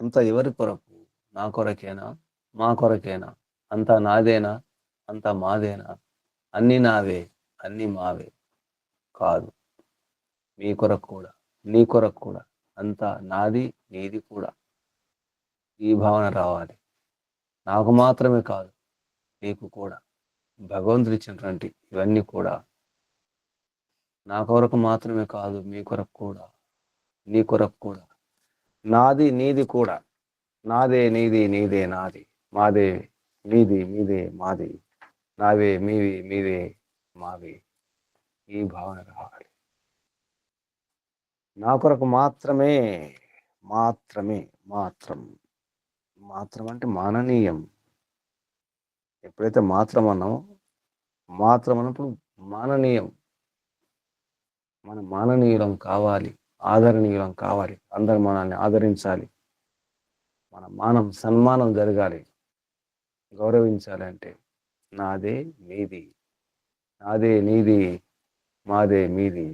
అంతా ఎవరి కొరకు? నా కొరకేనా? మా కొరకేనా? అంతా నాదేనా? అంతా మాదేనా? అన్నీ నావే, అన్నీ మావే. కాదు. మీ కొరకు కూడా, నీ కొరకు కూడా. అంతా నాది, నీది కూడా. ఈ భావన రావాలి. నాకు మాత్రమే కాదు, నీకు కూడా. భగవంతుడిచ్చినటువంటి ఇవన్నీ కూడా నా కొరకు మాత్రమే కాదు, మీ కొరకు కూడా, నీ కొరకు కూడా. నాది, నీది కూడా. నాదే, నీది, నీదే, నాది. మాదే, మీది, మీదే, మాది. నావే, మీవి, మీవే, మావి. ఈ భావన రావాలి. నా కొరకు మాత్రమే, మాత్రమే, మాత్రం. మాత్రం అంటే మాననీయం. ఎప్పుడైతే మాత్రం అన్నామో, మాత్రం అన్నప్పుడు మాననీయం. మనం మాననీయులం కావాలి, ఆదరణీయులం కావాలి. అందరు మనల్ని ఆదరించాలి. మన మానం, సన్మానం జరగాలి. గౌరవించాలంటే నాదే, నీది. నాదే, నీది, మాదే, మీది.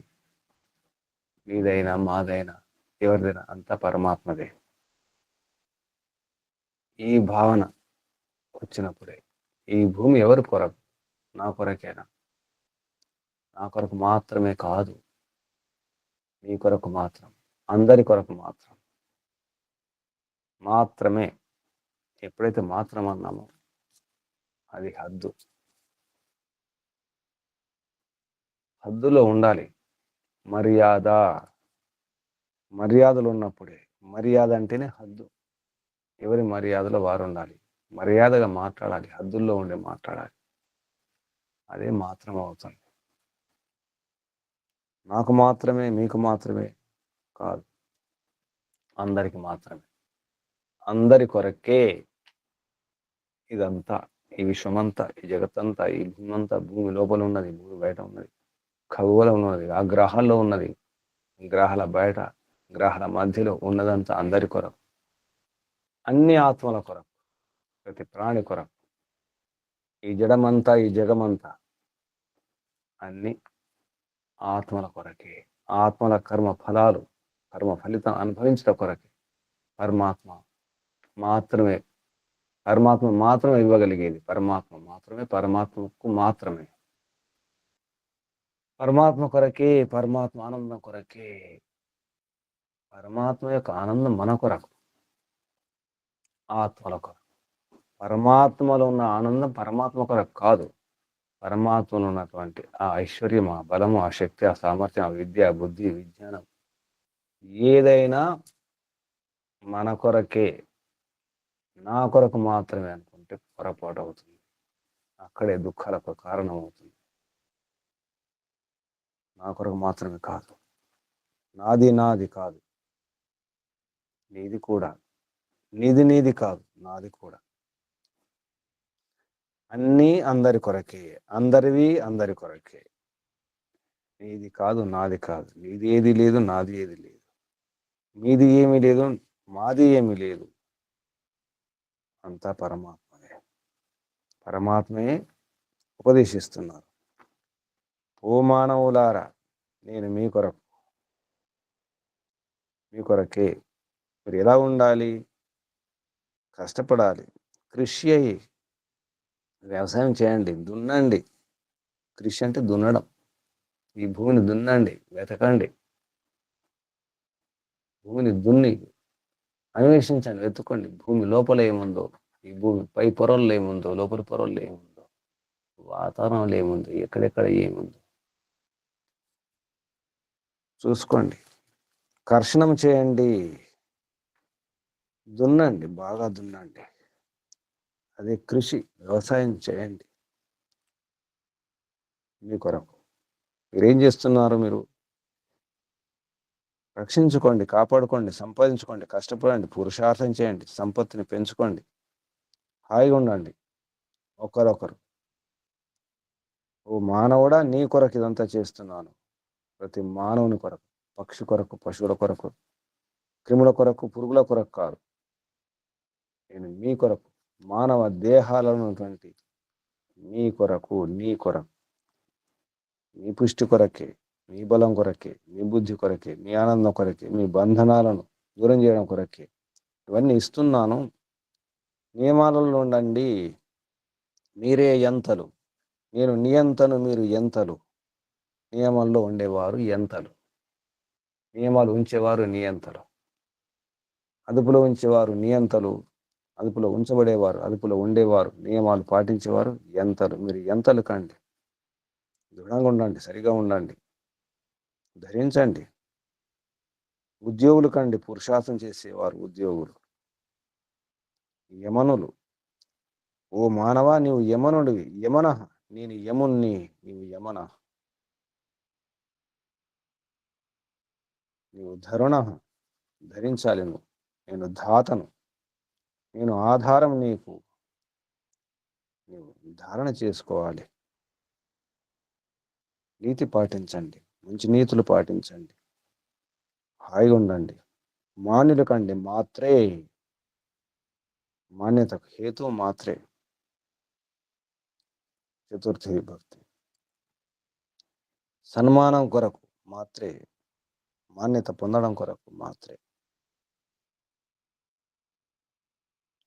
మీదైనా, మాదైనా, ఎవరిదైనా అంతా పరమాత్మదే. ఈ భావన వచ్చినప్పుడే ఈ భూమి ఎవరి కొరకు? నా కొరకేనా? నా కొరకు మాత్రమే కాదు, మీ కొరకు మాత్రం, అందరి కొరకు మాత్రం. మాత్రమే. ఎప్పుడైతే మాత్రం అన్నామో అది హద్దు. హద్దులో ఉండాలి. మర్యాద. మర్యాదలు ఉన్నప్పుడే. మర్యాద అంటేనే హద్దు. ఎవరి మర్యాదలో వారు ఉండాలి. మర్యాదగా మాట్లాడాలి. హద్దుల్లో ఉండే మాట్లాడాలి. అదే మాత్రం అవుతుంది. నాకు మాత్రమే, మీకు మాత్రమే కాదు, అందరికి మాత్రమే. అందరి కొరకే ఇదంతా. ఈ విశ్వమంతా, ఈ జగత్తంతా, ఈ భూమి అంతా, భూమి లోపల ఉన్నది, భూమి బయట ఉన్నది, ఖగోళం ఉన్నది, ఆ గ్రహాల్లో ఉన్నది, గ్రహాల బయట, గ్రహాల మధ్యలో ఉన్నదంతా అందరి కొరకు. అన్ని ఆత్మల కొరకు, ప్రతి ప్రాణి కొరకు. ఈ జడమంతా, ఈ జగమంతా అన్ని ఆత్మల కొరకే. ఆత్మల కర్మ ఫలాలు, కర్మ ఫలితం అనుభవించడం కొరకే. పరమాత్మ మాత్రమే, పరమాత్మ మాత్రమే ఇవ్వగలిగేది. పరమాత్మ మాత్రమే, పరమాత్మకు మాత్రమే. పరమాత్మ కొరకే, పరమాత్మ ఆనందం కొరకే. పరమాత్మ యొక్క ఆనందం మన కొరకు, ఆత్మల కొరకు. పరమాత్మలో ఉన్న ఆనందం పరమాత్మ కొరకు కాదు. పరమాత్మలో ఉన్నటువంటి ఆ ఐశ్వర్యం, ఆ బలము, ఆ శక్తి, ఆ సామర్థ్యం, ఆ విద్య, బుద్ధి, విజ్ఞానం ఏదైనా మన కొరకే, నా కొరకు మాత్రమే అనుకుంటే పొరపాటు అవుతుంది. అక్కడే దుఃఖాలకు కారణం అవుతుంది. నా కొరకు మాత్రమే కాదు, నాది నాది కాదు, నీది కూడా. నీది నీది కాదు, నాది కూడా. అన్నీ అందరి కొరకే, అందరివి అందరి కొరకే. నీది కాదు, నాది కాదు, నీది ఏది లేదు, నాది ఏది లేదు, మీది ఏమీ లేదు, మాది ఏమీ లేదు. అంతా పరమాత్మనే. పరమాత్మే ఉపదేశిస్తున్నారు. ఓ మానవులారా, నేను మీ కొరకు, మీ కొరకే. మీరు ఎలా ఉండాలి? కష్టపడాలి, కృషి అయ్యి వ్యవసాయం చేయండి, దున్నండి. కృషి అంటే దున్నడం. ఈ భూమిని దున్నండి, వెతకండి. భూమిని దున్ని అన్వేషించండి, వెతుక్కోండి. భూమి లోపల ఏముందో, ఈ భూమి పై పొరల్లో ఏముందో, లోపలి పొరల్లో ఏముందో, వాతావరణంలో ఏముందో, ఎక్కడెక్కడ ఏముందో చూసుకోండి. కర్షణం చేయండి, దున్నండి, బాగా దున్నండి. అదే కృషి. వ్యవసాయం చేయండి మీ కొరకు. మీరేం చేస్తున్నారు? మీరు రక్షించుకోండి, కాపాడుకోండి, సంపాదించుకోండి, కష్టపడండి, పురుషార్థం చేయండి, సంపత్తిని పెంచుకోండి, హాయిగా ఉండండి ఒకరొకరు. ఓ మానవుడా, నీ కొరకు ఇదంతా చేస్తున్నాను. ప్రతి మానవుని కొరకు, పక్షి కొరకు, పశువుల కొరకు, క్రిముల కొరకు, పురుగుల కొరకు కాదు. నేను మీ కొరకు, మానవ దేహాలలో ఉన్నటువంటి మీ కొరకు, నీ కొరకు, మీ పుష్టి కొరకే, మీ బలం కొరకే, మీ బుద్ధి కొరకే, మీ ఆనందం కొరకే, మీ బంధనాలను దూరం చేయడం కొరకే, ఇవన్నీ ఇస్తున్నాను. నియమాలలో ఉండండి. మీరే ఎంతలు. నేను నియంతను, మీరు ఎంతలు. నియమంలో ఉండేవారు ఎంతలు. నియమాలు ఉంచేవారు నియంతలు. అదుపులో ఉంచేవారు నియంతలు. అదుపులో ఉంచబడేవారు, అదుపులో ఉండేవారు, నియమాలు పాటించేవారు ఎంతలు. మీరు ఎంతలు కండి. దృఢంగా ఉండండి, సరిగా ఉండండి, ధరించండి. ఉద్యోగులు కండి, పురుషార్థం చేసేవారు ఉద్యోగులు. యమనులు. ఓ మానవా, నీవు యమనుడివి. యమన, నేను యముణ్ణి, నీవు యమన. నీవు ధరుణ, ధరించాలి నువ్వు. నేను ధాతను, నేను ఆధారం నీకు. నీవు ధారణ చేసుకోవాలి. నీతి పాటించండి, మంచి నీతులు పాటించండి, హాయిగా ఉండండి. మాన్యులు కండి, మాత్రే. మాన్యతకు హేతు మాత్రే. చతుర్థి విభక్తి. సన్మానం కొరకు మాత్రే, మాన్యత పొందడం కొరకు మాత్రే.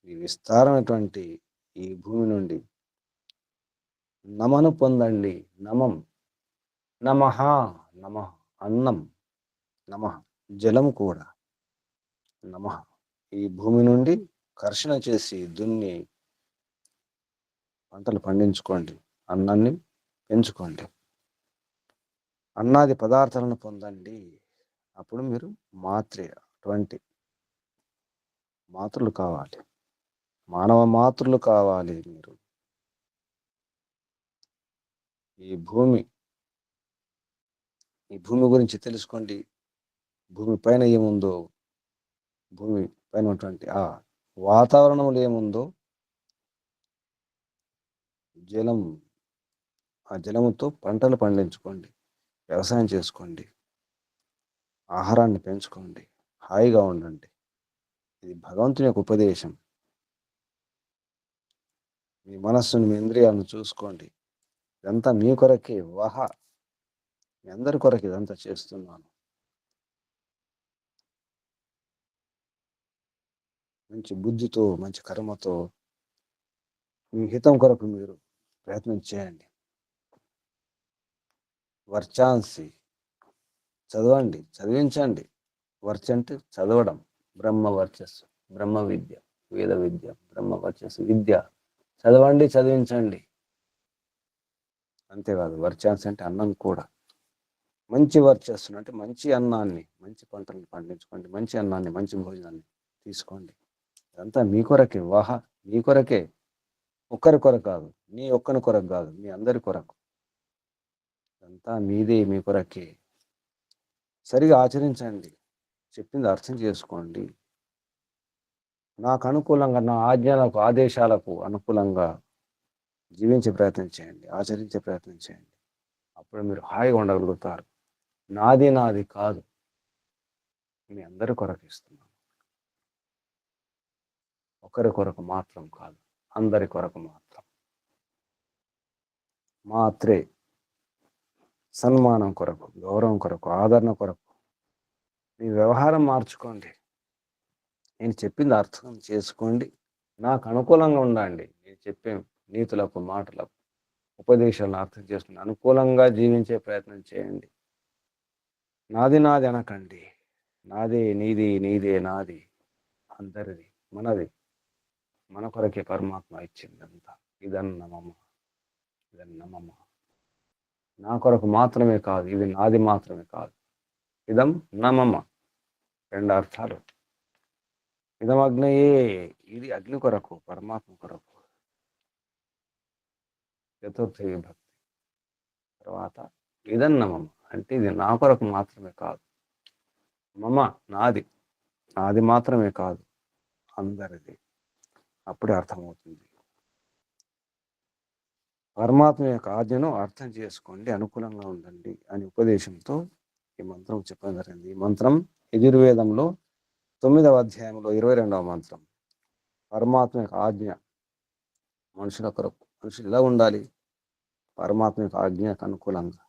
ఈ విస్తారమైనటువంటి ఈ భూమి నుండి నమను పొందండి. నమం, నమః, నమః అన్నం, నమః జలం కూడా, నమః. ఈ భూమి నుండి కర్షణ చేసి దున్ని పంటలు పండించుకోండి, అన్నాన్ని పెంచుకోండి. అన్నాది పదార్థాలను పొందండి. అప్పుడు మీరు మాత్రే. అటువంటి మాతృలు కావాలి, మానవ మాతృలు కావాలి మీరు. ఈ భూమి గురించి తెలుసుకోండి. భూమి పైన ఏముందో, భూమి పైన ఉన్నటువంటి ఆ వాతావరణంలో ఏముందో, జలం, ఆ జలముతో పంటలు పండించుకోండి, వ్యవసాయం చేసుకోండి, ఆహారాన్ని పెంచుకోండి, హాయిగా ఉండండి. ఇది భగవంతుని యొక్క ఉపదేశం. మీ మనస్సును, మీ ఇంద్రియాలను చూసుకోండి. ఇదంతా మీ కొరకే. మీ అందరి కొరకు ఇదంతా చేస్తున్నాను. మంచి బుద్ధితో, మంచి కర్మతో మీ హితం కొరకు మీరు ప్రయత్నం చేయండి. వర్చాంసి, చదవండి, చదివించండి. వర్చ అంటే చదవడం. బ్రహ్మ వర్చస్సు, బ్రహ్మ విద్య, వేద విద్య, బ్రహ్మ వర్చస్సు విద్య. చదవండి, చదివించండి. అంతేకాదు, వర్చాంసి అంటే అన్నం కూడా. మంచి వర్చస్సును అంటే మంచి అన్నాన్ని, మంచి పంటలను పండించుకోండి, మంచి అన్నాన్ని, మంచి భోజనాన్ని తీసుకోండి. ఇదంతా మీ కొరకే. మీ కొరకే. ఒక్కరి కొరకు కాదు, నీ ఒక్కని కొరకు కాదు, మీ అందరి కొరకు. ఇదంతా మీదే, మీ కొరకే. సరిగా ఆచరించండి, చెప్పింది అర్థం చేసుకోండి. నాకు అనుకూలంగా, నా ఆజ్ఞలకు, ఆదేశాలకు అనుకూలంగా జీవించే ప్రయత్నం చేయండి, ఆచరించే ప్రయత్నం చేయండి. అప్పుడు మీరు హాయిగా ఉండగలుగుతారు. నాది కాదు, మీ అందరి కొరకు ఇస్తున్నాను. ఒకరి కొరకు మాత్రం కాదు, అందరి కొరకు మాత్రం. మాత్రే. సన్మానం కొరకు, గౌరవం కొరకు, ఆదరణ కొరకు మీ వ్యవహారం మార్చుకోండి. నేను చెప్పింది అర్థం చేసుకోండి. నాకు అనుకూలంగా ఉండండి. నేను చెప్పే నీతులకు, మాటలకు, ఉపదేశాలను అర్థం చేసుకుని అనుకూలంగా జీవించే ప్రయత్నం చేయండి. నాది అనకండి. నాదే నీది, నీదే నాది, అందరిది, మనది. మన కొరకే పరమాత్మ ఇచ్చిందంతా. ఇదన్నమమ్మ, ఇదన్నమమ్మ. నా కొరకు మాత్రమే కాదు, ఇది నాది మాత్రమే కాదు. ఇదం నమమ్మ, రెండు అర్థాలు. ఇదం అగ్నయే, ఇది అగ్ని కొరకు, పరమాత్మ కొరకు. చతుర్థి విభక్తి. తర్వాత ఇదన్నమమ్మ అంటే ఇది నా కొరకు మాత్రమే కాదు. మమ, నాది మాత్రమే కాదు, అందరిది. అప్పుడే అర్థమవుతుంది. పరమాత్మ యొక్క ఆజ్ఞను అర్థం చేసుకోండి, అనుకూలంగా ఉండండి అని ఉపదేశంతో ఈ మంత్రం చెప్పడం జరిగింది. ఈ మంత్రం యజుర్వేదంలో 9వ అధ్యాయంలో 22వ మంత్రం. పరమాత్మ యొక్క ఆజ్ఞ మనుషుల కొరకు. మనుషులు ఎలా ఉండాలి? పరమాత్మ యొక్క ఆజ్ఞకు అనుకూలంగా,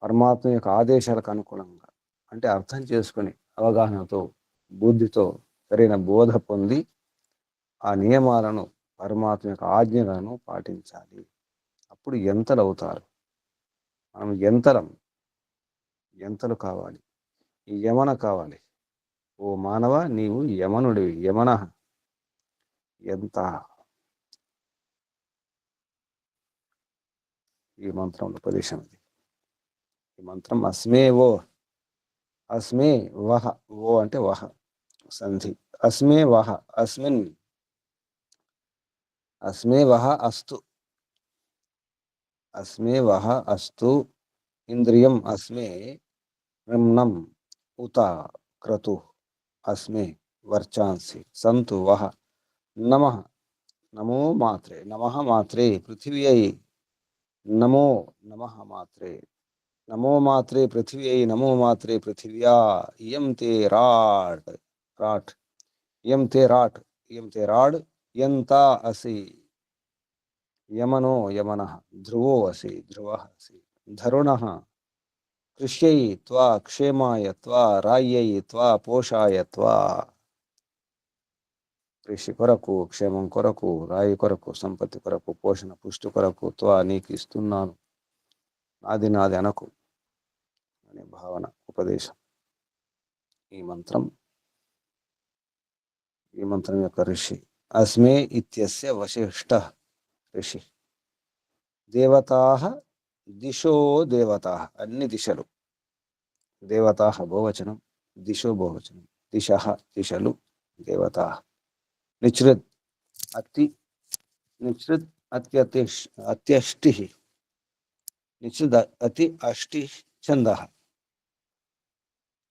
పరమాత్మ యొక్క ఆదేశాలకు అనుకూలంగా. అంటే అర్థం చేసుకొని, అవగాహనతో, బుద్ధితో సరైన బోధ పొంది ఆ నియమాలను, పరమాత్మ యొక్క ఆజ్ఞలను పాటించాలి. అప్పుడు ఎంతలు అవుతారు. మనం ఎంతలు కావాలి. ఈ యమన కావాలి. ఓ మానవ, నీవు యమనుడివి. యమన ఎంత. ఈ మంత్రం ఉపదేశం. ఈ మంత్రం అస్మే ఓ, అస్మే వహ, ఓ అంటే వహ సంధి. అస్మే వహ, అస్మిన్, అస్మే వహ అస్తు, అస్మే వహ అస్తు, ఇంద్రియం అస్మే, నిమ్నం ఉత క్రతు అస్మే వర్చాంసి సంతు వహ. నమః, నమో మాత్రే, నమః మాత్రే పృథివ్యై, నమో నమః మాత్రే, నమో మాత్రే పృథివ్యై, నమో మాత్రే పృథివ్యా, ఇయం తే రాట్, రాట్, ఇయం తే రాట్, ఇయం తే రాడ్, యంతా అసి, యమనో యమనః, ధ్రువో అసి, ధ్రువః అసి, ధరుణః కృష్యై త్వా క్షేమాయ త్వా, రాయ్యై త్వా పోషాయ త్వా. కృషి కొరకు, క్షేమం కొరకు, రాయి కొరకు, సంపత్తి కొరకు, పోషణ పుష్టి కొరకు త్వా నీకు ఇస్తున్నాను, నాది నాది అనకు అనే భావన, ఉపదేశం. ఈ మంత్రం యొక్క ఋషి అస్మే ఇత్యస్య వశిష్ఠ ఋషి. దేవతాః దిశో దేవతాః, అన్ని దిశలు. దేవతాః బహువచనం, దిశో బహువచనం. దిశః దిశలు, దేవతాః. నిశ్రుత్ అతి, నిశ్రుత్ అత్యష్టి, నిశ్రుత్ అతి అష్టి ఛందః,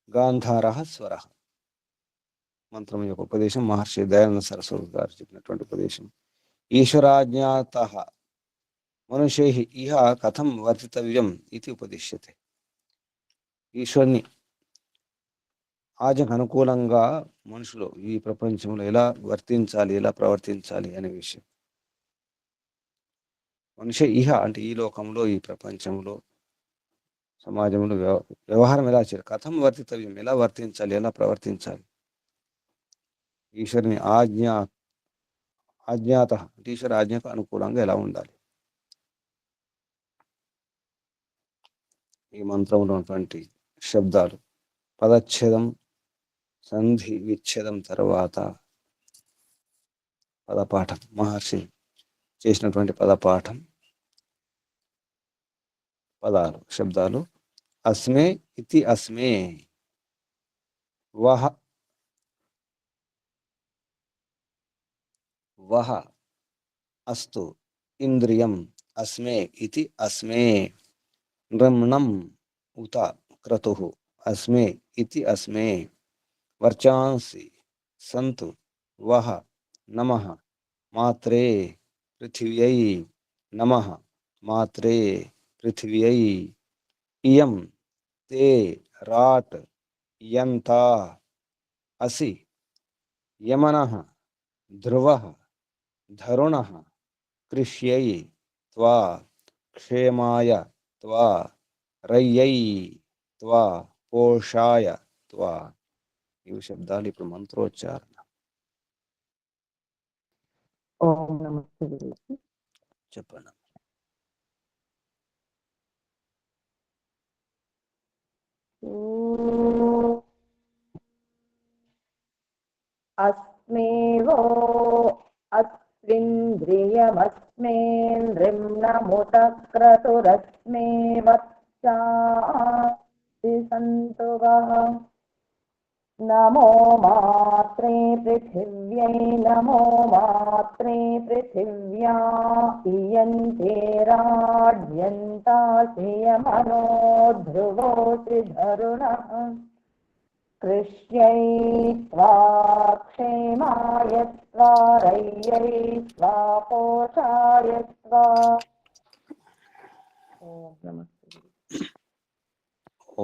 గాంధారః స్వరః. మంత్రం యొక్క ఉపదేశం మహర్షి దయానంద సరస్వతి గారు చెప్పినటువంటి ఉపదేశం. ఈశ్వరాజ్ఞాతః మనుష్యైః ఇహ కథం వర్తితవ్యం ఇది ఉపదిశ్యతే. ఈశ్వరుని ఆజ్ఞకు అనుకూలంగా మనుషులు ఈ ప్రపంచంలో ఎలా వర్తించాలి, ఎలా ప్రవర్తించాలి అనే విషయం. మనిషి ఇహ అంటే ఈ లోకంలో, ఈ ప్రపంచంలో, సమాజంలో వ్యవహారం ఎలా చేయాలి, కథం వర్తితవ్యం, ఎలా వర్తించాలి, ఎలా ప్రవర్తించాలి. ఈశ్వరుని ఆజ్ఞాత అంటే ఈశ్వర ఆజ్ఞకు అనుకూలంగా ఎలా ఉండాలి. ఈ మంత్రంలో ఉన్నటువంటి శబ్దాలు, పదచ్ఛేదం, సంధి విచ్ఛేదం తర్వాత పదపాఠం, మహర్షి చేసినటువంటి పదపాఠం, పదాలు, శబ్దాలు. అస్మే ఇతి అస్మే, వహ, వహ అస్తు, ఇంద్రియం అస్మే ఇతి అస్మే, నృమ్ణం ఉత క్రతుః అస్మే ఇతి అస్మే, వర్చాంసి సంతు వహ, నమః మాత్రే పృథివ్యై, నమః మాత్రే పృథివ్యై, ఇయం తే రాట్, యంతా అసి, యమనః ధ్రువః, ధరుణః కృష్యై త్వా క్షేమాయ త్వా, రయ్యై త్వా పోషాయ త్వా. ఇవి శబ్దాలు ఇప్పుడు మంత్రోచ్చారణ. ఓం నమస్తే గురుజీ. చెప్పండి. అస్మేవో అస్మింద్రియమస్మేంద్రిమ్ణముత క్రతురస్మే వత్సాసి సంతు వః. నమో మాత్రే పృథివ్యై, నమో మాత్రే పృథివ్యా, ఇయంతే రాడ్యంతాసి యమనో ధ్రువోసి ధరుణః, కృష్యై త్వా క్షేమాయ త్వా, రయ్యై త్వా పోషాయ త్వా. ఓం నమస్తే.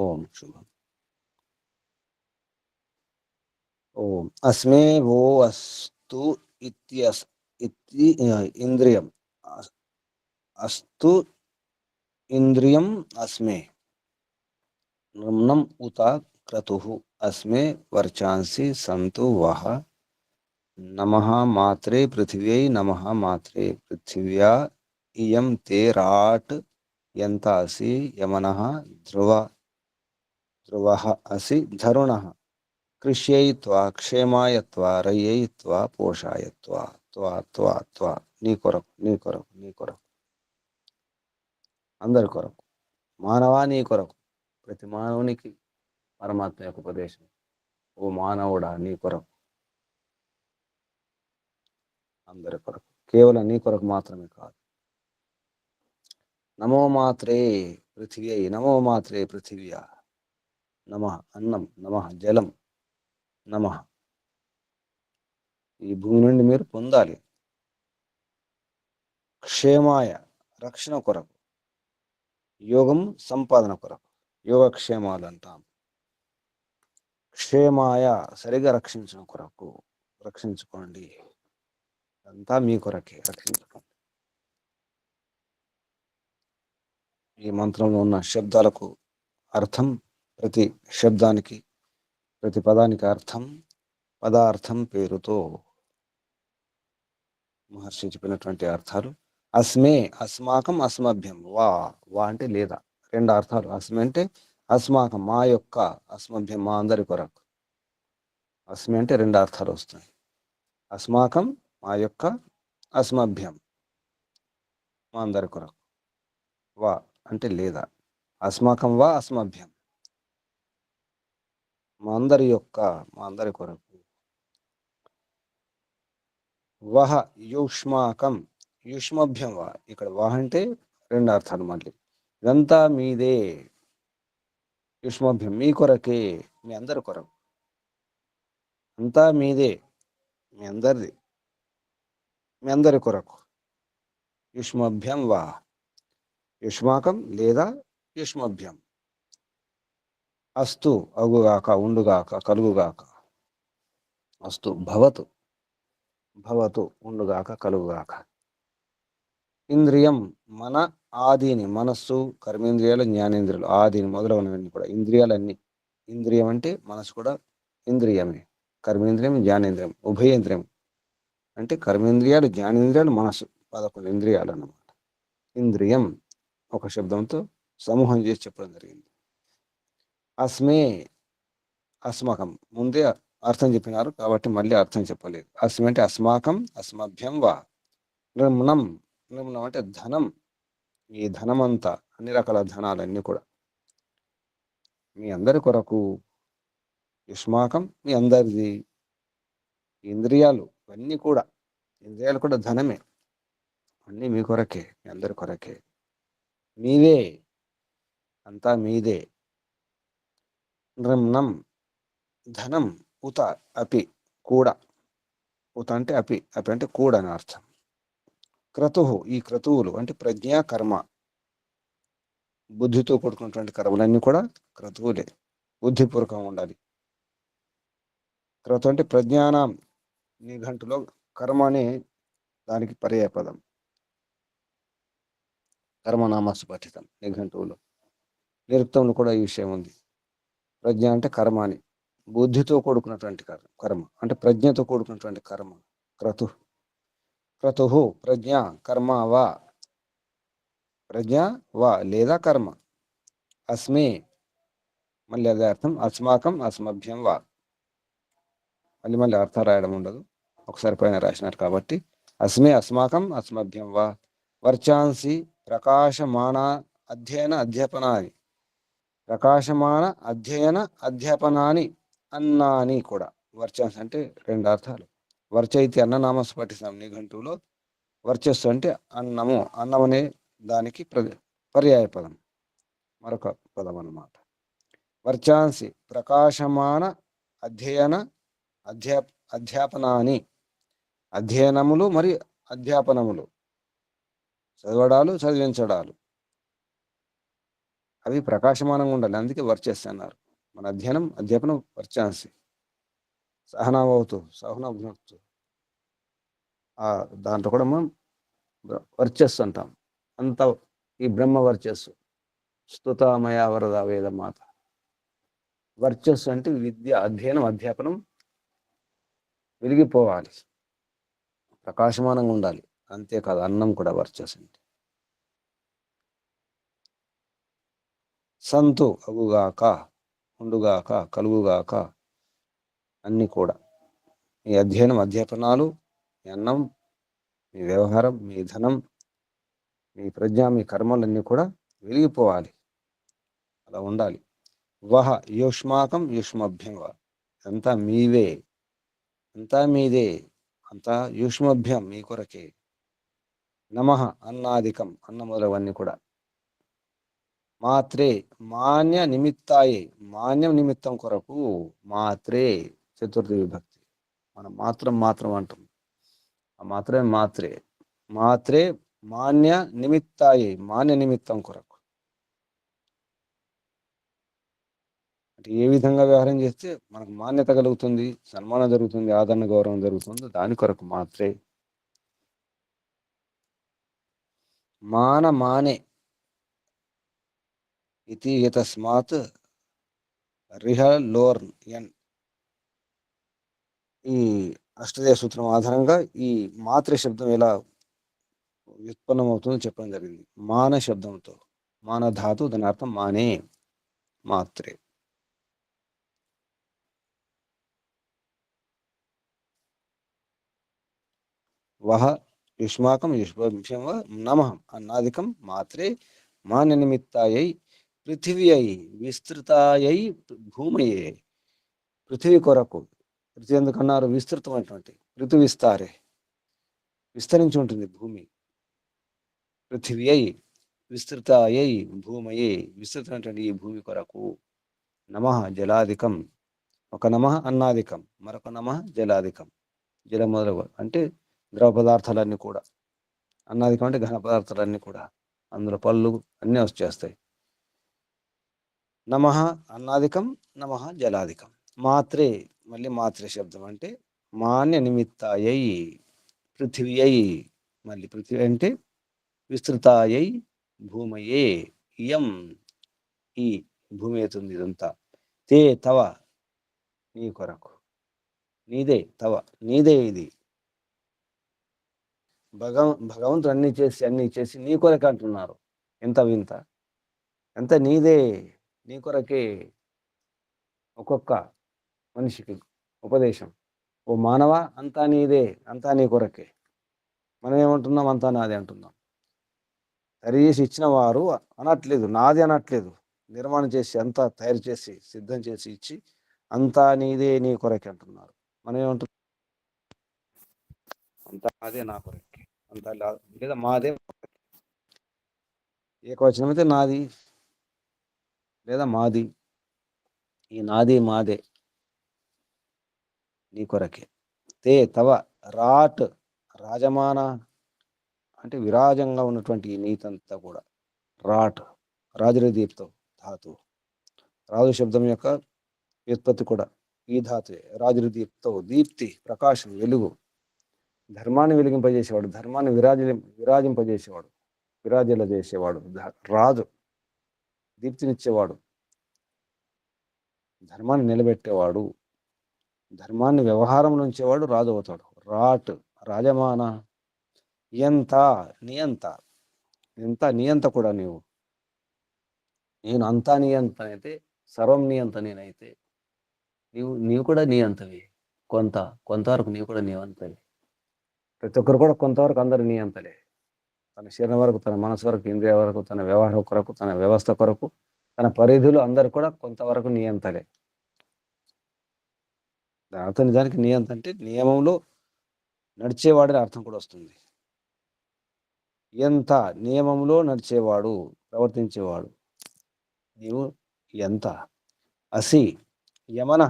ఓం శుభం. ఓం అస్మే ఓ అస్తు ఇతి ఇంద్రియం, అస్తు ఇంద్రియం అస్మే, నృమ్ణం ఉత క్రతుః అస్మే వర్చాంసి సంతు వహ నమః మాత్రే పృథివ్యై నమః మాత్రే పృథివ్యా ఇయం తే రాట్ యంతాసి యమనః ధ్రువః అసి ధరుణః కృష్యైత్వా క్షేమాయత్వా రయ్యైత్వా పోషాయత్వా త్వా త్వా త్వా నీ కొరకు నీ కొరకు నీ కొరకు అందరి కొరకు మానవా నీ కొరకు ప్రతి మానవునికి పరమాత్మ యొక్క ఉపదేశం ఓ మానవుడా నీ కొరకు అందరి కొరకు కేవలం నీ కొరకు మాత్రమే కాదు నమో మాత్రే పృథివ్యై నమో మాత్రే పృథివ్యా నమః అన్నం నమః జలం నమః ఈ భూమి నుండి మీరు పొందాలి క్షేమాయ రక్షణ కొరకు యోగం సంపాదన కొరకు యోగక్షేమాలు అంటాం క్షేమాయ సరిగా రక్షించడం కొరకు రక్షించుకోండి అంతా మీ కొరకే రక్షించుకోండి ఈ మంత్రంలో ఉన్న శబ్దాలకు అర్థం ప్రతి శబ్దానికి ప్రతి పదానికి అర్థం పదార్థం పేరుతో మహర్షి చెప్పినటువంటి అర్థాలు అస్మే అస్మాకం అస్మభ్యం వా వా అంటే లేదా రెండు అర్థాలు అస్మే అంటే అస్మాకం మా యొక్క అస్మభ్యం మా అందరి కొరకు అస్మి అంటే రెండు అర్థాలు వస్తాయి అస్మాకం మా యొక్క అస్మభ్యం మా అందరి కొరకు వా అంటే లేదా అస్మాకం వా అస్మభ్యం మా అందరి యొక్క మా అందరి కొరకు వహ యూష్మాకం యూష్మభ్యం వా ఇక్కడ వహ అంటే రెండు అర్థాలు మళ్ళీ ఇదంతా మీదే యుష్మభ్యం మీ కొరకే మీ అందరి కొరకు అంతా మీదే మీ అందరిది మీ అందరి కొరకు యుష్మభ్యం వా యుష్మాకం లేదా యుష్మభ్యం అస్తు అగుగాక ఉండుగాక కలుగుగాక అస్తు భవతు భవతు ఉండుగాక కలుగుగాక ఇంద్రియం మన ఆదిని మనస్సు కర్మేంద్రియాలు జ్ఞానేంద్రియాలు ఆదిని మొదలగునవన్నీ కూడా ఇంద్రియాలన్నీ ఇంద్రియం అంటే మనసు కూడా ఇంద్రియమే కర్మేంద్రియం జ్ఞానేంద్రియం ఉభయేంద్రియం అంటే కర్మేంద్రియాలు జ్ఞానేంద్రియాలు మనసు 11 ఇంద్రియాలు అన్నమాట ఇంద్రియం ఒక శబ్దంతో సమూహం చేసి చెప్పడం జరిగింది అస్మే అస్మాకం ముందే అర్థం చెప్పినారు కాబట్టి మళ్ళీ అర్థం చెప్పలేదు అస్మే అంటే అస్మాకం అస్మభ్యం వా నిర్మణం నిర్మణం అంటే ధనం ఈ ధనమంతా అన్ని రకాల ధనాలన్నీ కూడా మీ అందరి కొరకు యుష్మాకం మీ అందరిది ఇంద్రియాలు ఇవన్నీ కూడా ఇంద్రియాలు కూడా ధనమే అన్నీ మీ కొరకే మీ అందరి కొరకే మీవే అంతా మీదే నృమ్నం ధనం ఉత అపి కూడా ఉత అంటే అపి అపి అంటే కూడా అని అర్థం క్రతు ఈ క్రతువులు అంటే ప్రజ్ఞ కర్మ బుద్ధితో కూడుకున్నటువంటి కర్మలన్నీ కూడా క్రతువులే బుద్ధిపూర్వకంగా ఉండాలి క్రతు అంటే ప్రజ్ఞానం నిఘంటులో కర్మ అనే దానికి పర్యాయపదం కర్మనామస్సు పఠితం నిఘంటువులో నిరుక్తంలో కూడా ఈ విషయం ఉంది ప్రజ్ఞ అంటే కర్మ అని బుద్ధితో కూడుకున్నటువంటి కర్మ అంటే ప్రజ్ఞతో కూడుకున్నటువంటి కర్మ క్రతు క్రతు ప్రజ్ఞ కర్మ వా ప్రజ్ఞ వా లేదా కర్మ అస్మే మళ్ళీ అదే అర్థం అస్మాకం అస్మభ్యం వా మళ్ళీ అర్థం రాయడం ఉండదు ఒకసారి పైన రాసినారు కాబట్టి అస్మే అస్మాకం అస్మభ్యం వా వర్చాంసి ప్రకాశమాన అధ్యయన అధ్యాపనాని ప్రకాశమాన అధ్యయన అధ్యాపనాని అన్నాని కూడా వర్చాంసి అంటే రెండు అర్థాలు వర్చ అయితే అన్ననామస్సు పఠిస్తాం నిఘంటువులో వర్చస్సు అంటే అన్నము అన్నం అనే దానికి పర్యాయ పదం మరొక పదం అన్నమాట వర్చాంసి ప్రకాశమాన అధ్యయన అధ్యాపనాని అధ్యయనములు మరియు అధ్యాపనములు చదవడాలు చదివించడాలు అవి ప్రకాశమానంగా ఉండాలి అందుకే వర్చస్సు అన్నారు మన అధ్యాపనం వర్చాంసి సహనావతు సహనభునక్తు దాంట్లో కూడా మనం వర్చస్సు అంటాం అంత ఈ బ్రహ్మ వర్చస్సు స్తుతమయ వరద వేదమాత వర్చస్సు అంటే విద్య, అధ్యయనం, అధ్యాపనం వెలిగిపోవాలి, ప్రకాశమానంగా ఉండాలి. అంతేకాదు అన్నం కూడా వర్చస్సు అంటే. సంతు అగుగాక, ఉండుగాక, కలుగుగాక, అన్నీ కూడా మీ అధ్యయనం, అధ్యాపనాలు, మీ అన్నం, మీ వ్యవహారం, మీ ధనం, మీ ప్రజ్ఞ, మీ కర్మలన్నీ కూడా వెలిగిపోవాలి, అలా ఉండాలి. వహ యుష్మాకం యుష్మభ్యం వా, అంతా మీవే, అంతా మీదే, అంతా యూష్మభ్యం మీ కొరకే. నమః అన్నాదికం, అన్న మొదలవన్నీ కూడా. మాత్రే మాన్య నిమిత్తాయే, మాన్యం నిమిత్తం కొరకు. మాత్రే చతుర్థి విభక్తి, మనం మాత్రం మాత్రం అంటాం, ఆ మాత్రమే మాత్రే. మాత్రే మాన్య నిమిత్తాయే, మాన్య నిమిత్తం కొరకు. అంటే ఏ విధంగా వ్యవహారం చేస్తే మనకు మాన్యత కలుగుతుంది, సన్మానం జరుగుతుంది, ఆదరణ గౌరవం జరుగుతుంది, దాని కొరకు మాత్రే. మాన మానే ఇది యతస్మాత్ రిహ లోర్న్ ఎన్, ఈ అష్టదేవ సూత్రం ఆధారంగా ఈ మాత్రే శబ్దం ఎలా వ్యుత్పన్నం అవుతుందో చెప్పడం జరిగింది. మాన శబ్దంతో, మాన ధాతు, దాని అర్థం మానే, మాత్రే. వహ యుష్మాకం యుష్మభ్యం వా నమః అన్నాదికం మాత్రే మాన్య నిమిత్తాయై పృథివ్యై విస్తృతాయై భూమయే. పృథివీ కొరకు, పృథివీ ఎందుకన్నారు? విస్తృతమైనటువంటి, ఋతు విస్తారే, విస్తరించి ఉంటుంది భూమి. పృథివ్యై విస్తృతాయై భూమయే, విస్తృతమైనటువంటి ఈ భూమి కొరకు. నమః జలాదికం, ఒక నమః అన్నాదికం, మరొక నమః జలాదికం, జల మొదలగు అంటే ద్రవ పదార్థాలన్నీ కూడా. అన్నాదికం అంటే ఘన పదార్థాలన్నీ కూడా, అందులో పళ్ళు అన్నీ వచ్చేస్తాయి. నమః అన్నాదికం, నమః జలాదికం. మాత్రే, మళ్ళీ మాత్రే శబ్దం అంటే మాన్య నిమిత్తాయై పృథివ్యై, మళ్ళీ పృథివీ అంటే విస్తృతాయై భూమయే, ఇయం ఈ భూమి అవుతుంది ఇదంతా. తే తవ నీ కొరకు, నీదే, తవ నీదే ఇది. భగవంతుడు అన్ని చేసి నీ కొరకే అంటున్నారు. ఎంత వింత, ఎంత నీదే, నీ కొరకే. ఒక్కొక్క మనిషికి ఉపదేశం, ఓ మానవ అంతా నీదే, అంతా నీ కొరకే. మనం ఏమంటున్నాం? అంతా నాదే అంటున్నాం. తయారు ఇచ్చిన వారు అనట్లేదు, నాది అనట్లేదు. నిర్మాణం చేసి, అంతా తయారు చేసి, సిద్ధం చేసి ఇచ్చి, అంతా నీదే, నీ కొరకే అంటున్నారు. మనం ఏమంటున్నాం? అంతా నాదే, నా కొరకే, అంతా లేదా మాదే. ఏకవచనం అయితే నాది లేదా మాది. ఈ నాది మాదే నీ కొరకే. తే తవ రాట్, రాజమాన అంటే విరాజంగా ఉన్నటువంటి ఈ నీతంతా కూడా. రాట్ రాజరదీప్తం ధాతు, రాజు శబ్దం యొక్క వ్యుత్పత్తి కూడా ఈ ధాతువే. రాజరదీప్తం దీప్తి, ప్రకాశం, వెలుగు, ధర్మాన్ని వెలిగింపజేసేవాడు, ధర్మాన్ని విరాజింపజేసేవాడు, విరాజిల్ల చేసేవాడు. రాజు దీప్తినిచ్చేవాడు, ధర్మాన్ని నిలబెట్టేవాడు, ధర్మాన్ని వ్యవహారంలో ఉంచేవాడు రాజు అవుతాడు. రాట్ రాజమాన, ఎంత నియంత, ఎంత నియంత కూడా నీవు. నేను అంతా నియంత అయితే, సర్వం నియంత నేనైతే, నీవు కూడా నియంతవి. కొంతవరకు నీవు కూడా నియంతవి. ప్రతి ఒక్కరు కూడా కొంతవరకు అందరు నియంతలే. తన శరీరం వరకు, తన మనసు వరకు, ఇంద్రియ వరకు, తన వ్యవహారం కొరకు, తన వ్యవస్థ కొరకు, తన పరిధులు అందరు కూడా కొంతవరకు నియంతలే. దాంతో నిజానికి నియంత అంటే నియమంలో నడిచేవాడని అర్థం కూడా వస్తుంది. ఎంత నియమంలో నడిచేవాడు, ప్రవర్తించేవాడు. నీవు ఎంత. అసి యమన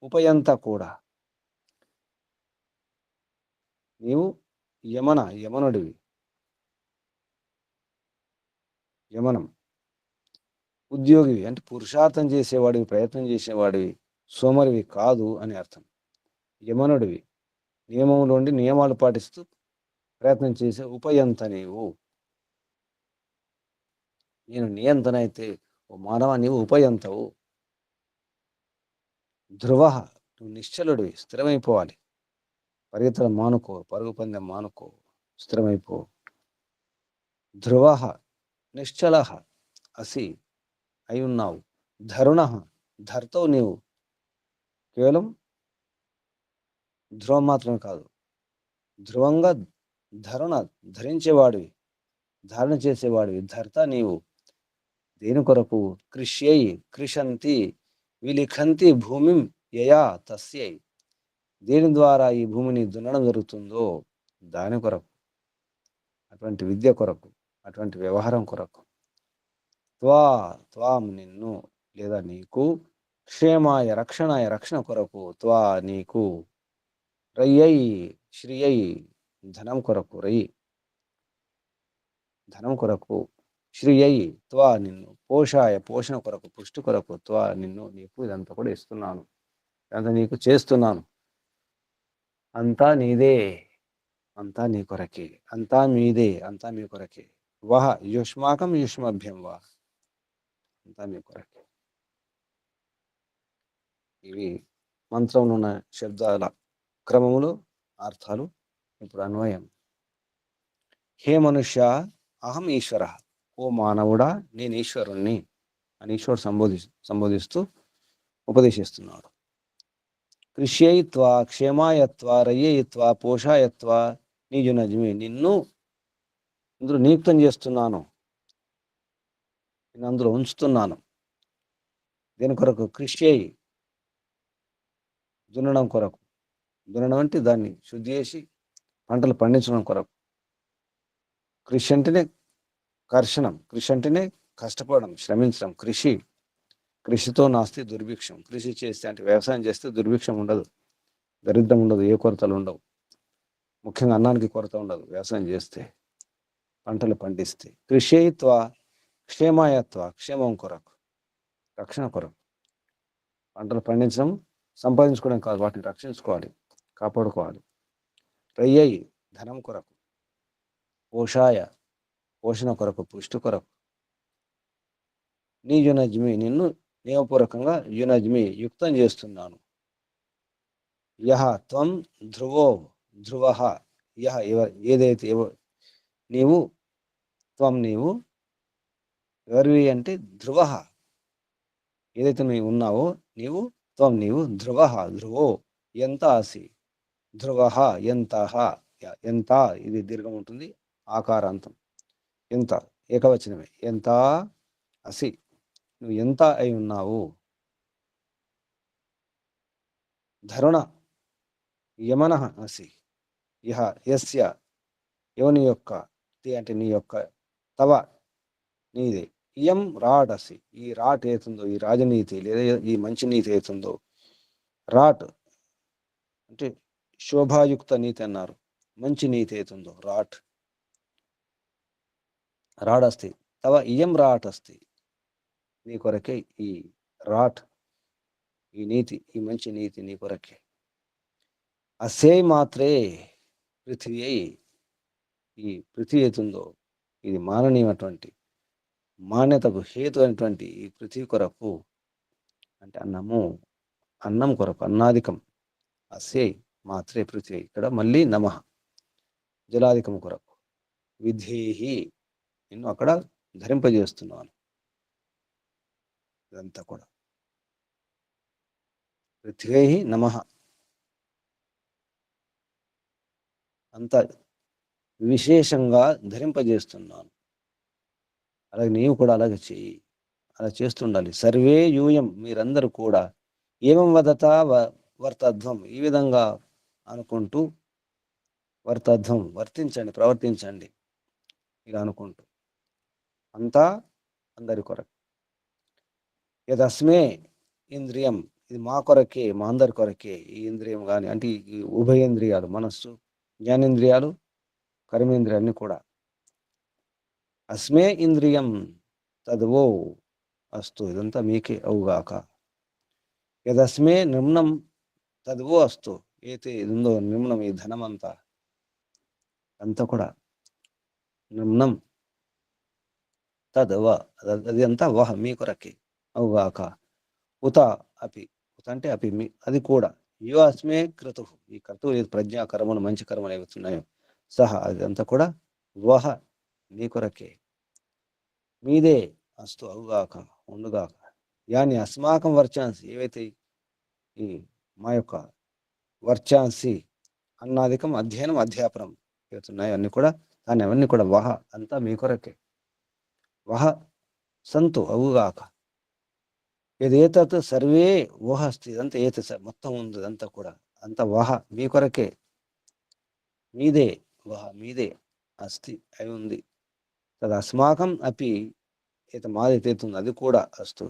ఉపయంత కూడా, నీవు యమనుడివి. యమనం ఉద్యోగివి అంటే పురుషార్థం చేసేవాడివి, ప్రయత్నం చేసేవాడివి, సోమరివి కాదు అని అర్థం. యమనుడివి, నియమంలో ఉండి నియమాలు పాటిస్తూ ప్రయత్నం చేసే ఉపయంత నీవు. నేను నియంతనైతే, ఓ మానవ నీవు ఉపయంతవు. ధ్రువ, నువ్వు నిశ్చలుడివి, స్థిరమైపోవాలి. పరిగెత్తడం మానుకో, పరుగు పందెం మానుకో, స్థిరమైపో. ధ్రువ, నిశ్చల, అసి, అయి ఉన్నావు. ధరుణ, ధర్తవు నీవు. కేవలం ధ్రువం మాత్రమే కాదు, ధ్రువంగా ధరుణ, ధరించేవాడివి, ధారణ చేసేవాడివి. ధర్త నీవు. దేని కొరకు? కృష్యై, కృషంతి, విలిఖంతి భూమిం యయా తస్యై. దేని ద్వారా ఈ భూమిని దున్నడం జరుగుతుందో దాని కొరకు, అటువంటి విద్య కొరకు, అటువంటి వ్యవహారం కొరకు. త్వాం నిన్ను లేదా నీకు, క్షేమాయ రక్షణాయ రక్షణ కొరకు, నీకు, రయ్యై శ్రియై ధనం కొరకు, రయి ధనం కొరకు, శ్రియై నిన్ను, పోషాయ పోషణ కొరకు, పుష్టి కొరకు, నిన్ను, నీకు ఇదంతా కూడా ఇస్తున్నాను, ఇదంతా నీకు చేస్తున్నాను. అంతా నీదే, అంతా నీ కొరకే, అంతా మీదే, అంతా మీ కొరకే. వహ యుష్మాకం యుష్మభ్యం వా, అంతా మీ కొరకే. ఇవి మంత్రంలో ఉన్న శబ్దాల క్రమములు, అర్థాలు. ఇప్పుడు అన్వయం. హే మనుష్య, అహం ఈశ్వర. ఓ మానవుడా, నేను ఈశ్వరుణ్ణి అని ఈశ్వరు సంబోధిస్తూ ఉపదేశిస్తున్నాడు. కృష్యయిత్వ, క్షేమాయత్వ, రయ్యయిత్వ, పోషాయత్వ, నీజునజ్మి. నిన్ను ఇందులో నియుక్తం చేస్తున్నాను, నేను అందులో ఉంచుతున్నాను. దేని కొరకు? కృష్యయి, దున్నడం కొరకు. దున్నడం అంటే దాన్ని శుద్ధి చేసి పంటలు పండించడం కొరకు. కృషి అంటేనే కర్షణం, కృషి అంటేనే కష్టపడడం, శ్రమించడం. కృషితో నాస్తి దుర్భిక్షం. కృషి చేస్తే అంటే వ్యవసాయం చేస్తే దుర్భిక్షం ఉండదు, దరిద్రం ఉండదు, ఏ కొరతలు ఉండవు. ముఖ్యంగా అన్నానికి కొరత ఉండదు వ్యవసాయం చేస్తే, పంటలు పండిస్తే. కృషిత్వ, క్షేమాయత్వ, క్షేమం కొరకు, రక్షణ కొరకు. పంటలు పండించడం సంపాదించుకోవడం కాదు, వాటిని రక్షించుకోవాలి, కాపాడుకోవాలి. రయ్యయి, ధనం కొరకు. పోషాయ, పోషణ కొరకు, పుష్టి కొరకు. నీ యునజ్మి, నిన్ను నియమపూర్వకంగా యునజ్మి, యుక్తం చేస్తున్నాను. యహ త్వం ధ్రువో, ధ్రువ, యహ ఏదైతే నీవు, త్వం నీవు, ఎవరివి అంటే ధ్రువ, ఏదైతే నీవు ఉన్నావో నీవు, త్వం నీవు, ధ్రువ, ధ్రువో, ఎంత అసి, ధ్రువ, ఎంత, ఎంత, ఇది దీర్ఘం ఉంటుంది, ఆకారాంతం. ఎంత ఏకవచనమే. ఎంత అసి, నువ్వు ఎంత అయి ఉన్నావు. ధరుణ, యమన అసి, ఇహ యస్య, యోని యొక్క, అంటే నీ యొక్క, తవ నీదే, ఇయం రాట్ అసి, ఈ రాట్ ఏతుందో, ఈ రాజనీతి లేదా ఈ మంచి నీతి ఏతుందో. రాట్ అంటే శోభాయుక్త నీతి అన్నారు, మంచి నీతి ఏతుందో రాట్, రాడస్తి. తవ ఇయం రాట్ అస్తి, నీ కొరకే ఈ రాట్, ఈ నీతి, ఈ మంచి నీతి నీ కొరకే. అసే మాత్రే పృథివీ, ఈ పృథివీ ఏతుందో ఇది మాననీయమైనటువంటి, మాన్యతకు హేతు అయినటువంటి ఈ పృథివీ కొరకు, అంటే అన్నం కొరకు, అన్నాదికం. అసే మాత్రే పృథివీ, ఇక్కడ మళ్ళీ నమః, జలాదికం కొరకు. విధేహి, నిన్ను అక్కడ ధరింపజేస్తున్నాను. ఇదంతా కూడా పృథ్వీ నమః, అంత విశేషంగా ధరింపజేస్తున్నాను. అలాగే నీవు కూడా అలాగే చెయ్యి, అలా చేస్తుండాలి. సర్వే యూయం, మీరందరూ కూడా, ఏమం వదత వర్తధ్వం, ఈ విధంగా అనుకుంటూ, వర్తధ్వం వర్తించండి, ప్రవర్తించండి, ఇలా అనుకుంటూ. అంతా అందరి కొరకు. యదస్మే ఇంద్రియం, ఇది మా కొరకే, మా అందరి కొరకే. ఈ ఇంద్రియం కానీ అంటే ఈ ఉభయేంద్రియాలు, మనస్సు, జ్ఞానేంద్రియాలు, కర్మేంద్రియాన్ని కూడా. అస్మే ఇంద్రియం తద్వో అస్తు, ఇదంతా మీకే అవుగాక. యదస్మే నిమ్నం తద్వో అస్తు, ఏతే ఇదుందో నిమ్నం, ఈ ధనమంతా అంతా కూడా నిమ్నం తద్వ, అది అంతా వహ మీ కొరకే అవుగాక. ఉత అపి, అంటే అపి మీ అది కూడా యో అస్మే క్రతు ఈ క్రతువు ప్రజ్ఞా కర్మలు మంచి కర్మలు ఏవైతున్నాయో సహా అదంతా కూడా వహ నీ కొరకే మీదే అస్తు అవుగాక ఉండుగాక యాని అస్మాకం వర్చాన్సి ఏవైతే ఈ మా యొక్క వర్చాన్సి అన్నాదికం అధ్యయనం అధ్యాపనం ఏవైతున్నాయో అన్ని కూడా దాన్ని అవన్నీ కూడా వహ అంతా మీ కొరకే వహ సంతు అవుగాక ఏదేతత్ సర్వే ఊహ అస్తి ఇదంతా ఏత మొత్తం ఉంది ఇదంతా కూడా అంత వహ మీ కొరకే మీదే వహ మీదే అస్తి అయి ఉంది తది అస్మాకం అపి ఏత మాదైతుంది అది కూడా అస్తు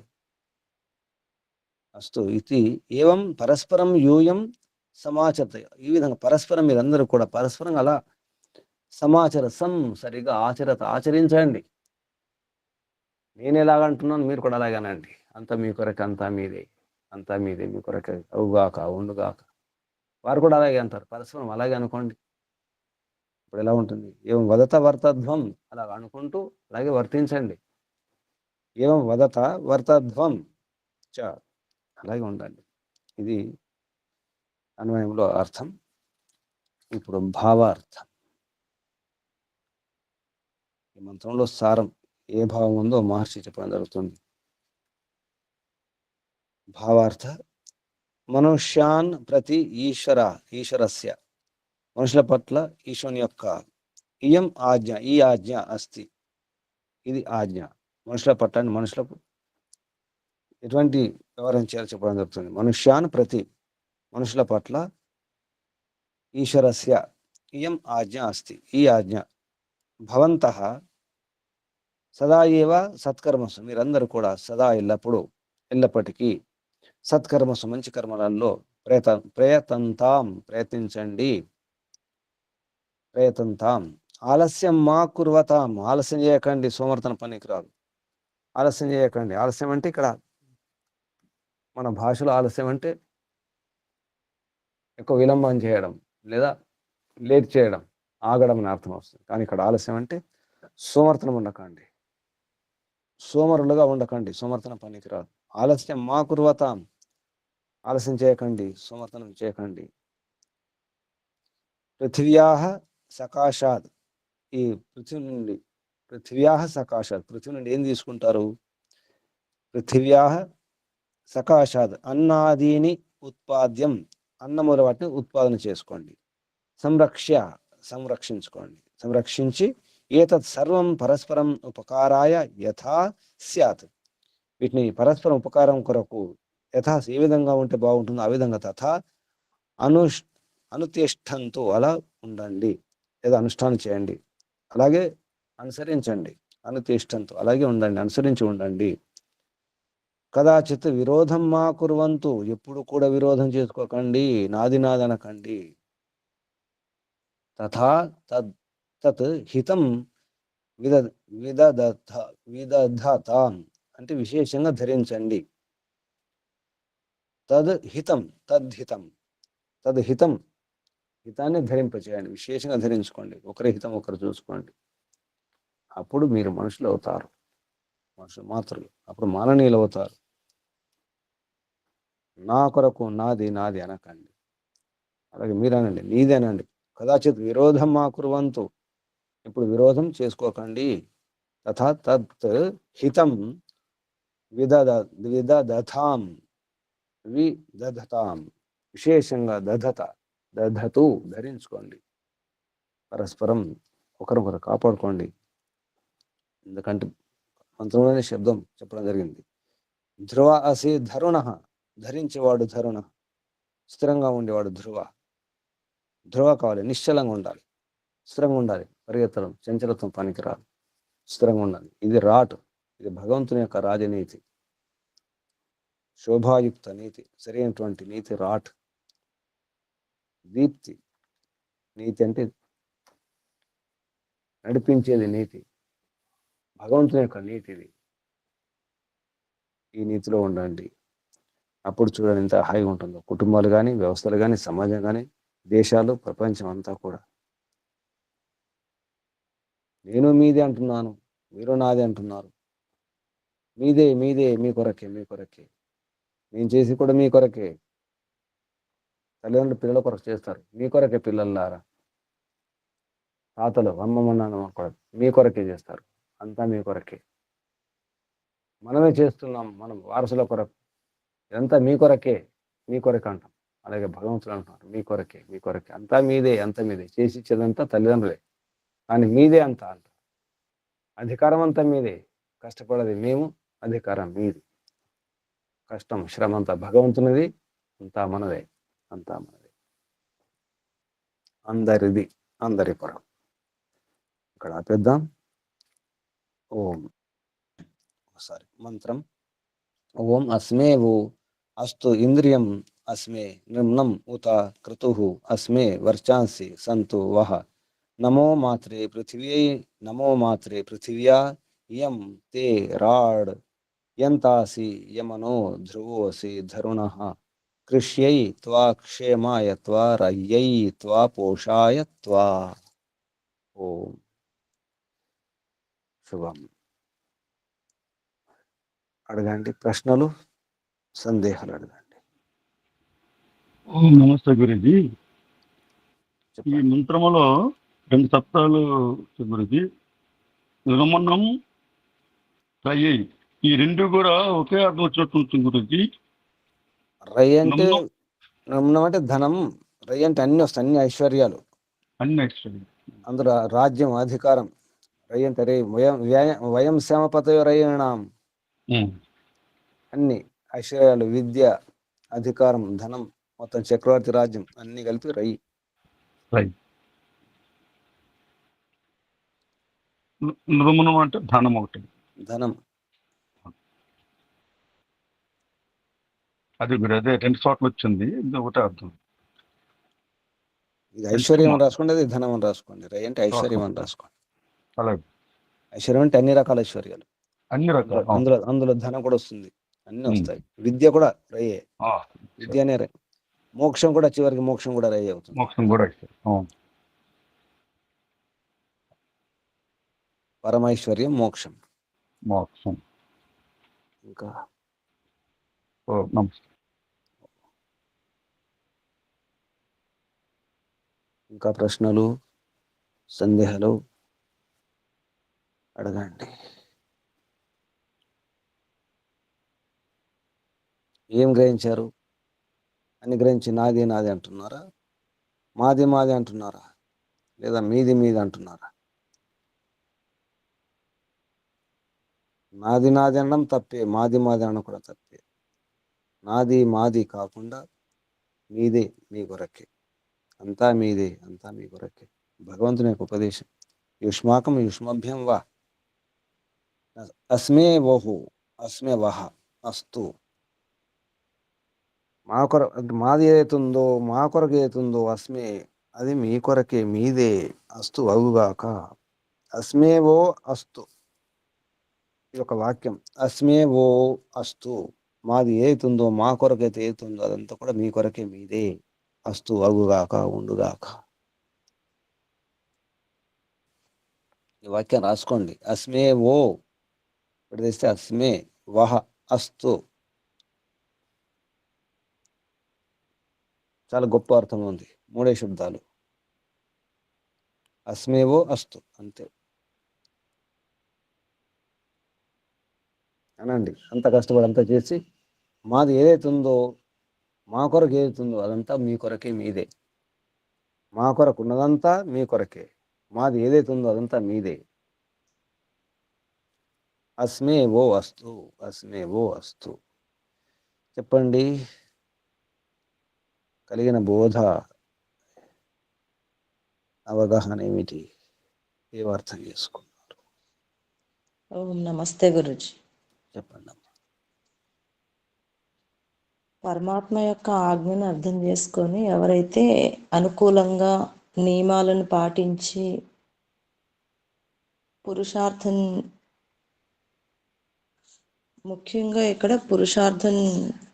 అస్తు ఇది ఏవం పరస్పరం యూయం సమాచరత ఈ విధంగా పరస్పరం మీరందరూ కూడా పరస్పరం అలా సమాచార సరిగా ఆచరించండి నేను ఎలాగంటున్నాను మీరు కూడా అలాగేనండి అంతా మీ కొరకే అంతా మీదే అంతా మీదే మీ కొరకే అవుగాక ఉండుగాక వారు కూడా అలాగే అంటారు పరస్పరం అలాగే అనుకోండి ఇప్పుడు ఎలా ఉంటుంది ఏం వదత వర్తధ్వం అలా అనుకుంటూ అలాగే వర్తించండి ఏం వదత వర్తధ్వం చ అలాగే ఉండండి ఇది అన్వయంలో అర్థం ఇప్పుడు భావార్థం ఈ మంత్రంలో సారం ఏ భావం ఉందో మహర్షి చెప్పడం జరుగుతుంది భావార్థ మనుష్యాన్ ప్రతి ఈశ్వరస్య మనుషుల పట్ల ఈశ్వరుని యొక్క ఇయం ఆజ్ఞ ఈ ఆజ్ఞ అస్తి ఇది ఆజ్ఞ మనుషుల పట్ల మనుషులకు ఎటువంటి వ్యవహారం చేయాలో చెప్పడం జరుగుతుంది మనుష్యాన్ ప్రతి మనుషుల పట్ల ఈశ్వరస్య ఇయం ఆజ్ఞ అస్తి ఈ ఆజ్ఞ భవంతః సదా ఏవ సత్కర్మసు మీరందరూ కూడా సదా ఎల్లప్పటికీ సత్కర్మసు మంచి కర్మలలో ప్రయత్నించండి ఆలస్యం మా కుర్వతాం ఆలస్యం చేయకండి సోమర్తన పనికి రాదు ఆలస్యం చేయకండి ఆలస్యం అంటే ఇక్కడ మన భాషలో ఆలస్యం అంటే ఎక్కువ విలంబం చేయడం లేదా లేట్ చేయడం ఆగడం అని అర్థం వస్తుంది కానీ ఇక్కడ ఆలస్యం అంటే సోమర్తనం ఉండకండి సోమరులుగా ఉండకండి సోమర్తనం పనికి రాదు ఆలస్యం మా కుర్వతాం ఆలస్యం చేయకండి సోమర్తనం చేయకండి పృథివ్యాహ సకాశాత్ ఈ పృథివ్యాహ సకాశాత్ పృథివీ నుండి ఏం తీసుకుంటారు పృథివ్యాహ సకాశాత్ అన్నాదీని ఉత్పాద్యం అన్నముల వాటిని ఉత్పాదన చేసుకోండి సంరక్షించుకోండి సంరక్షించి ఏతత్ సర్వం పరస్పరం ఉపకారాయ యథా స్యాత్ వీటిని పరస్పరం ఉపకారం కొరకు యథా ఏ విధంగా ఉంటే బాగుంటుందో ఆ విధంగా తథా అనుతిష్టంతో అలా ఉండండి లేదా అనుష్ఠానం చేయండి అలాగే అనుసరించండి అనుతిష్టంతో అలాగే ఉండండి అనుసరించి ఉండండి కదాచిత్ విరోధం మా కుర్వంతు ఎప్పుడు కూడా విరోధం చేసుకోకండి నాది నాదనకండి తథా తత్ హితం విదధతాం అంటే విశేషంగా ధరించండి తద్హితం హితాన్ని ధరింపచేయండి విశేషంగా ధరించుకోండి ఒకరి హితం ఒకరు చూసుకోండి అప్పుడు మీరు మనుషులు అవుతారు మనుషులు మాత్రులు అప్పుడు మాననీయులు అవుతారు నా కొరకు నాది అనకండి అలాగే మీరనండి నీదేనండి కదాచిత్ విరోధం మా కుర్వంతు ఇప్పుడు విరోధం చేసుకోకండి తథా తత్ హితం విదధతాం విశేషంగా దధతు ధరించుకోండి పరస్పరం ఒకరొకరు కాపాడుకోండి ఎందుకంటే మంత్రంలోనే శబ్దం చెప్పడం జరిగింది ధ్రువ అసి ధరుణ ధరించేవాడు ధరుణ స్థిరంగా ఉండేవాడు ధ్రువ కావాలి నిశ్చలంగా ఉండాలి స్థిరంగా ఉండాలి పరిగెత్తడం చంచలత్వం పనికిరాదు స్థిరంగా ఉండాలి ఇది రాటు ఇది భగవంతుని యొక్క రాజనీతి శోభాయుక్త నీతి సరైనటువంటి నీతి రాట్ దీప్తి నీతి అంటే నడిపించేది నీతి భగవంతుని యొక్క నీతిది ఈ నీతిలో ఉండండి అప్పుడు చూడండి ఎంత హాయిగా ఉంటుందో కుటుంబాలు కానీ వ్యవస్థలు కానీ సమాజం కానీ దేశాలు ప్రపంచం అంతా కూడా నేను మీదే అంటున్నాను మీరు నాదే అంటున్నారు మీదే మీ కొరకే నేను చేసి కూడా మీ కొరకే. తల్లిదండ్రులు పిల్లల కొరకు చేస్తారు, మీ కొరకే పిల్లలారా. తాతలు అమ్మమ్మ నాన్నమ్మ కొరకు మీ కొరకే చేస్తారు, అంతా మీ కొరకే. మనమే చేస్తున్నాం, మనం వారసుల కొరకు. ఇదంతా మీ కొరకే, మీ కొరకే అంటాం. అలాగే భగవంతుడు అంటున్నారు మీ కొరకే, మీ కొరకే, అంతా మీదే, అంతా మీదే. చేసి ఇచ్చేదంతా తల్లిదండ్రులే, కానీ మీదే అంతా అంట. అధికారం అంతా మీదే, కష్టపడేది మేము, అధికారం మీది. కష్టం శ్రమ అంతా భగవంతునిది, అంతా మనదే, అంతా మనదే. అందరిది, అందరి కొరకు. ఇక్కడ ఆపేద్దాం. ఓం. ఒకసారి మంత్రం. ఓం అస్మేవు అస్తు ఇంద్రియం అస్మే నిమ్నం ఉత క్రతుః అస్మే వర్చాంసి సంతు వహ నమో మాత్రే పృథివ్యై నమో మాత్రే పృథివ్యా ఇయం తే రాడ్ యంతాసి యమనో ధ్రువోసి ధరుణః కృష్యై త్వా క్షేమాయ త్వా రయ్యై త్వా పోషాయ త్వా. ఓం. శుభం. అడగండి, ప్రశ్నలు సందేహాలు అడగండి. ఓం నమస్తే గురుజీ. ఈ చెప్పండి. మంత్రములో 2 శబ్దాలు గురుజీ. నిగమనం, రయ్యై, ఈ 2 కూడా ఒకే అర్థం వచ్చినట్టు ఉంటుంది గురుజీ. రై అంటే నమ్నం నమ్నం అంటే ధనం, రై అంటే అన్ని వస్తాయి, అన్ని ఐశ్వర్యాలు. అన్ని యాక్చువల్లీ. అందులో రాజ్యం, అధికారం. రై అంటే రే వయం శ్యామపతయో రయ్యణాం. అన్ని ఐశ్వర్యాలు, విద్య, అధికారం, ధనం, మొత్తం చక్రవర్తి రాజ్యం అన్ని కలిపి రై. రైట్. నృమనం అంటే ధనం ఒకటి. ధనం. అది గురు, అదే 2 చోట్ల వచ్చింది, ఇది ఒకటే అర్థం. ఇది ఐశ్వర్యం అని రాసుకోండి, అది ధనం అని రాసుకోండి. రై అంటే ఐశ్వర్యం అని రాసుకోండి. అలాగే ఐశ్వర్యం అంటే అన్ని రకాల ఐశ్వర్యాలు. అన్ని రకాల. అందులో అందులో ధనం కూడా వస్తుంది, అన్ని వస్తాయి. విద్య కూడా రయ్యే, విద్యనే రై. మోక్షం కూడా చివరికి మోక్షం కూడా రై అవుతుంది. మోక్షం కూడా పరమైశ్వర్యం మోక్షం. మోక్షం. ఇంకా నమస్తే. ఇంకా ప్రశ్నలు సందేహాలు అడగండి. ఏం గ్రహించారు? అని గ్రహించి నాది నాది అంటున్నారా, మాది మాది అంటున్నారా, లేదా మీది మీది అంటున్నారా? నాది నాది అనడం తప్పే, మాది మాది అనడం కూడా తప్పే. నాది మాది కాకుండా మీదే, మీ కొరకే, అంతా మీదే, అంతా మీ కొరకే. భగవంతుని యొక్క ఉపదేశం. యుష్మాకం యుష్మభ్యం వా అస్మే వహు అస్మే వహ అస్తు. మా కొర మాది ఏతుందో, మా కొరకు ఏతుందో అస్మే, అది మీ కొరకే, మీదే. అస్తు అవుగాక. అస్మేవో అస్తు, ఇది ఒక వాక్యం. అస్మేవో అస్తు, మాది ఏతుందో, మా కొరకైతే ఏతుందో అదంతా కూడా మీ కొరకే, మీదే. అస్తు అగుగాక, ఉండుగాక. ఈ వాక్యం రాసుకోండి. అస్మే ఓ విడదీస్తే అస్మే వహ అస్తు. చాలా గొప్ప అర్థం ఉంది. 3 శబ్దాలు. అస్మేవో అస్తు, అంతే అనండి. అంత కష్టపడి అంతా చేసి మాది ఏదైతే ఉందో, మా కొరకు ఏదైతుందో అదంతా మీ కొరకే, మీదే. మా కొరకు ఉన్నదంతా మీ కొరకే, మాది ఏదైతే ఉందో అదంతా మీదే. అస్మే ఓ అస్తు, అస్మే ఓ అస్తు. చెప్పండి, కలిగిన బోధ, అవగాహన ఏమిటి? ఏం అర్థం చేసుకున్నారు? ఓం నమస్తే గురుజీ. చెప్పండి అమ్మా. పరమాత్మ యొక్క ఆజ్ఞను అర్థం చేసుకొని ఎవరైతే అనుకూలంగా నియమాలను పాటించి పురుషార్థం, ముఖ్యంగా ఇక్కడ పురుషార్థం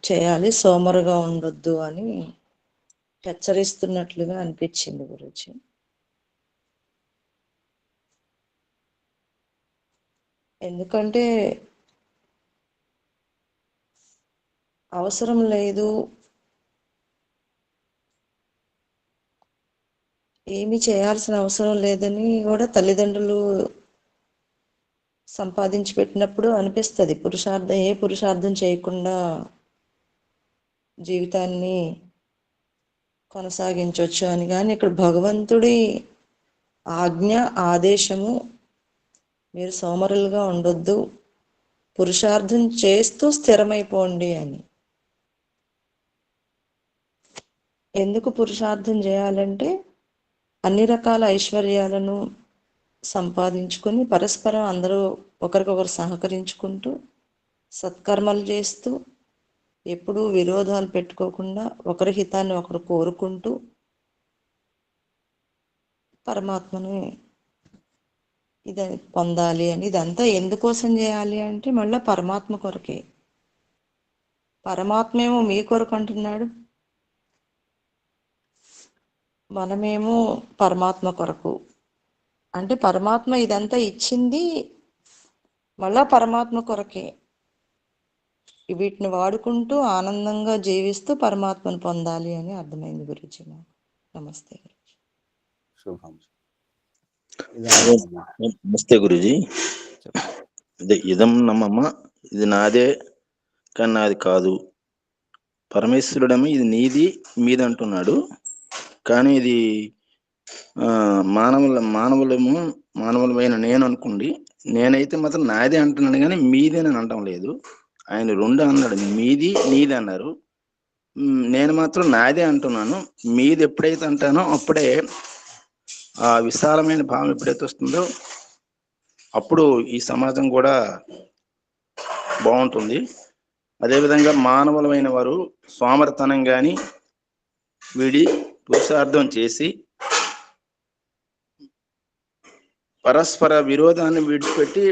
చేయాలి, సోమరుగా ఉండొద్దు అని హెచ్చరిస్తున్నట్లుగా అనిపించింది గురుజీ. ఎందుకంటే అవసరం లేదు, ఏమీ చేయాల్సిన అవసరం లేదని కూడా తల్లిదండ్రులు సంపాదించి పెట్టినప్పుడు అనిపిస్తుంది. ఏ పురుషార్థం చేయకుండా జీవితాన్ని కొనసాగించవచ్చు అని. కానీ ఇక్కడ భగవంతుడి ఆజ్ఞ, ఆదేశము మీరు సోమరులుగా ఉండొద్దు, పురుషార్థం చేస్తూ స్థిరమైపోండి అని. ఎందుకు పురుషార్థం చేయాలంటే అన్ని రకాల ఐశ్వర్యాలను సంపాదించుకొని పరస్పరం అందరూ ఒకరికొకరు సహకరించుకుంటూ సత్కర్మలు చేస్తూ ఎప్పుడూ విరోధాలు పెట్టుకోకుండా ఒకరి హితాన్ని ఒకరు కోరుకుంటూ పరమాత్మని ఇది పొందాలి అని. ఇదంతా ఎందుకోసం చేయాలి అంటే మళ్ళీ పరమాత్మ కొరకే. పరమాత్మేమో మీ కొరకు అంటున్నాడు, మనమేమో పరమాత్మ కొరకు. అంటే పరమాత్మ ఇదంతా ఇచ్చింది మళ్ళా పరమాత్మ కొరకే. వీటిని వాడుకుంటూ ఆనందంగా జీవిస్తూ పరమాత్మను పొందాలి అని అర్థమైంది గురుజీ నాకు. నమస్తే గురుజీ. శుభం. నమస్తే గురుజీ. ఇదం నమ్మమ్మ, ఇది నాదే కానీ నాది కాదు. పరమేశ్వరుడేమో ఇది నీది మీది అంటున్నాడు, కానీ ఇది మానవులమైన నేను అనుకోండి. నేనైతే మాత్రం నాదే అంటున్నాడు కానీ మీదే నేను అనటం లేదు. ఆయన రెండు అన్నాడు, మీది నీది అన్నారు. నేను మాత్రం నాదే అంటున్నాను. మీది ఎప్పుడైతే అంటానో అప్పుడే ఆ విశాలమైన భావం ఎప్పుడైతే వస్తుందో అప్పుడు ఈ సమాజం కూడా బాగుంటుంది. అదేవిధంగా మానవులమైన వారు సోమరతనం కానీ వీడి పురుషార్థం చేసి పరస్పర విరోధాన్ని విడిచిపెట్టి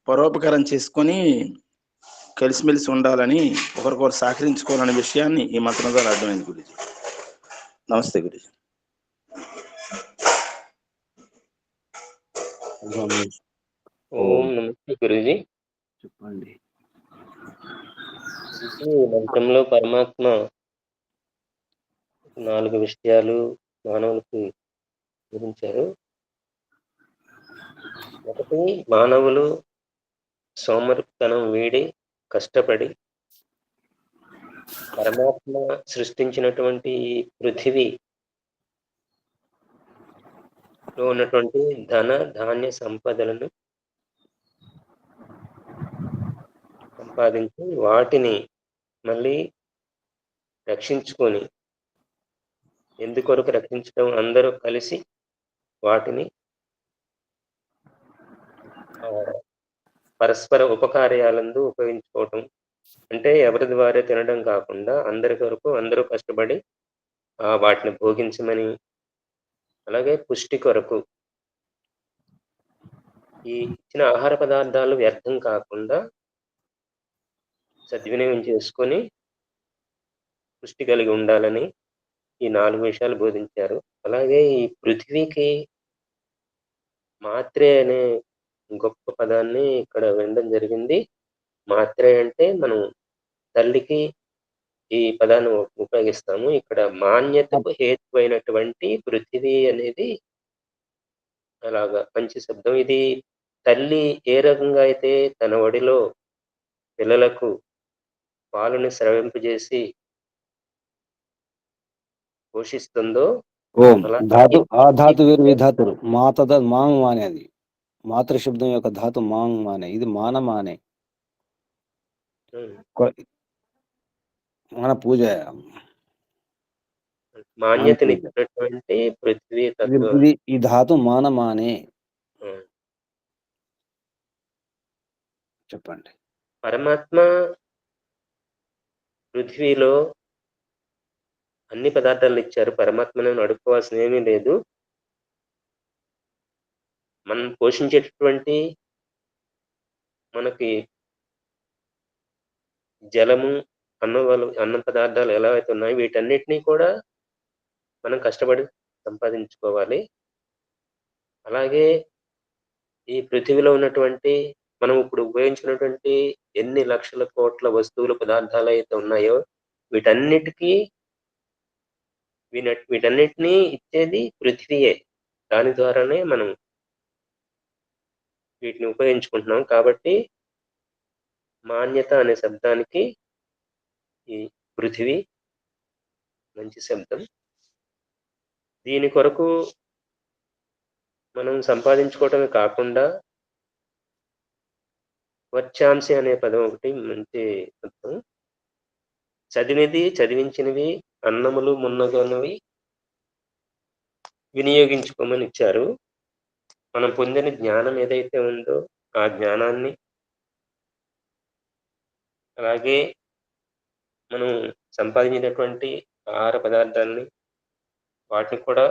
పరోపకారం చేసుకొని కలిసిమెలిసి ఉండాలని, ఒకరికొకరు సహకరించుకోవాలనే విషయాన్ని ఈ మంత్రం ద్వారా అర్థమైంది గురుజీ. నమస్తే గురుజీ. ఓం నమస్తే గురుజీ. చెప్పండి. ఈ మంత్రంలో పరమాత్మ 4 విషయాలు మానవులకు వివరించారు. ఒకటి, మానవులు సోమరితనం వీడి కష్టపడి పరమాత్మ సృష్టించినటువంటి పృథివీలో ఉన్నటువంటి ధన ధాన్య సంపదలను సంపాదించి వాటిని మళ్ళీ రక్షించుకొని, ఎందుకొరకు రక్షించడం, అందరూ కలిసి వాటిని పరస్పర ఉపకార్యాలందు ఉపయోగించుకోవటం. అంటే ఎవరి ద్వారా తినడం కాకుండా అందరి కొరకు అందరూ కష్టపడి వాటిని భోగించమని. అలాగే పుష్టి కొరకు ఈ ఇచ్చిన ఆహార పదార్థాలు వ్యర్థం కాకుండా సద్వినియోగం చేసుకొని పుష్టి కలిగి ఉండాలని ఈ 4 విషయాలు బోధించారు. అలాగే ఈ పృథ్వీకి మాత్రే అనే గొప్ప పదాన్ని ఇక్కడ వినడం జరిగింది. మాత్రే అంటే మనం తల్లికి ఈ పదాన్ని ఉపయోగిస్తాము. ఇక్కడ మాన్యతకు హేతువైనటువంటి పృథివీ అనేది అలాగా మంచి శబ్దం. ఇది తల్లి ఏ రకంగా అయితే తన ఒడిలో పిల్లలకు పాలను స్రవింపజేసి పోషిస్తుందో, ఓం ధాతు, ఆ ధాతు వేరు ఈ ధాతురు. మాతద మాంగ్ మానే, అది మాతృ శబ్దం యొక్క ధాతు మాంగ్ మానే. ఇది మానమానే, మన పూజ మాన్యతనిచ్చినటువంటి పృథ్వీ తత్వం. ఇది ఈ ధాతు మానమానే. చెప్పండి. పరమాత్మ పృథ్వీలో అన్ని పదార్థాలు ఇచ్చారు. పరమాత్మను అడుక్కోవాల్సిన ఏమీ లేదు. మనం పోషించేటటువంటి మనకి జలము, అన్న పదార్థాలు ఎలా అయితే ఉన్నాయో వీటన్నిటినీ కూడా మనం కష్టపడి సంపాదించుకోవాలి. అలాగే ఈ పృథివీలో ఉన్నటువంటి మనం ఇప్పుడు ఉపయోగించినటువంటి ఎన్ని లక్షల కోట్ల వస్తువులు, పదార్థాలు అయితే ఉన్నాయో వీటన్నిటికీ వీటన్నిటిని ఇచ్చేది పృథివీయే. దాని ద్వారానే మనం వీటిని ఉపయోగించుకుంటున్నాం. కాబట్టి మాన్యత అనే శబ్దానికి ఈ పృథివీ మంచి శబ్దం. దీని కొరకు మనం సంపాదించుకోవటమే కాకుండా వర్చాంసి అనే పదం ఒకటి మంచి అర్థం. చదివినది, చదివించినవి, అన్నములు మున్నగునవి వినియోగించుకోమని ఇచ్చారు. మనం పొందిన జ్ఞానం ఏదైతే ఉందో ఆ జ్ఞానాన్ని, అలాగే మనం సంపాదించినటువంటి ఆహార పదార్థాలని వాటిని కూడా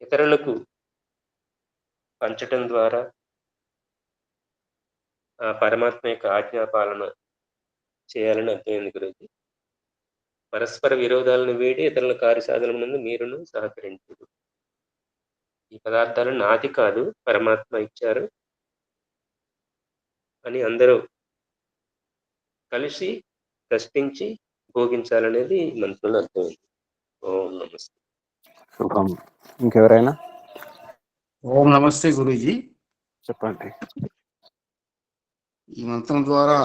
ఇతరులకు పంచటం ద్వారా ఆ పరమాత్మ యొక్క ఆజ్ఞాపాలన చేయాలని అర్థమైంది గురూజీ. పరస్పర విరోధాలను వీడి ఇతరుల కార్యసాధన ముందు మీరును సహకరించు. ఈ పదార్థాలు నాది కాదు, పరమాత్మ ఇచ్చారు అని అందరూ కలిసి కష్టించి భోగించాలనేది మంత్రంలో అర్థమైంది. ఓం నమస్తే. శుభం. ఇంకెవరైనా ఓం నమస్తే గురూజీ. చెప్పండి. ఈ మంత్రం ద్వారా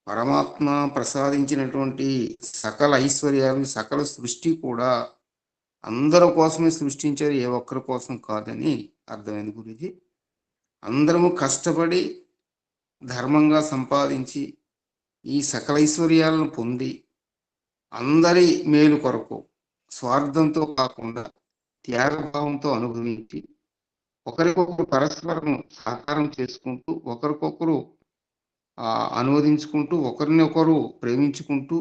పరమాత్మ ప్రసాదించినటువంటి సకల ఐశ్వర్యాలు, సకల సృష్టి కూడా అందరి కోసమే సృష్టించారు, ఏ ఒక్కరి కోసం కాదని అర్థమైంది గురూజీ. అందరము కష్టపడి ధర్మంగా సంపాదించి ఈ సకల ఐశ్వర్యాలను పొంది అందరి మేలు కొరకు స్వార్థంతో కాకుండా త్యాగభావంతో అనుభవించి ఒకరికొకరు పరస్పరం సహకారం చేసుకుంటూ ఒకరికొకరు అనువదించుకుంటూ ఒకరినొకరు ప్రేమించుకుంటూ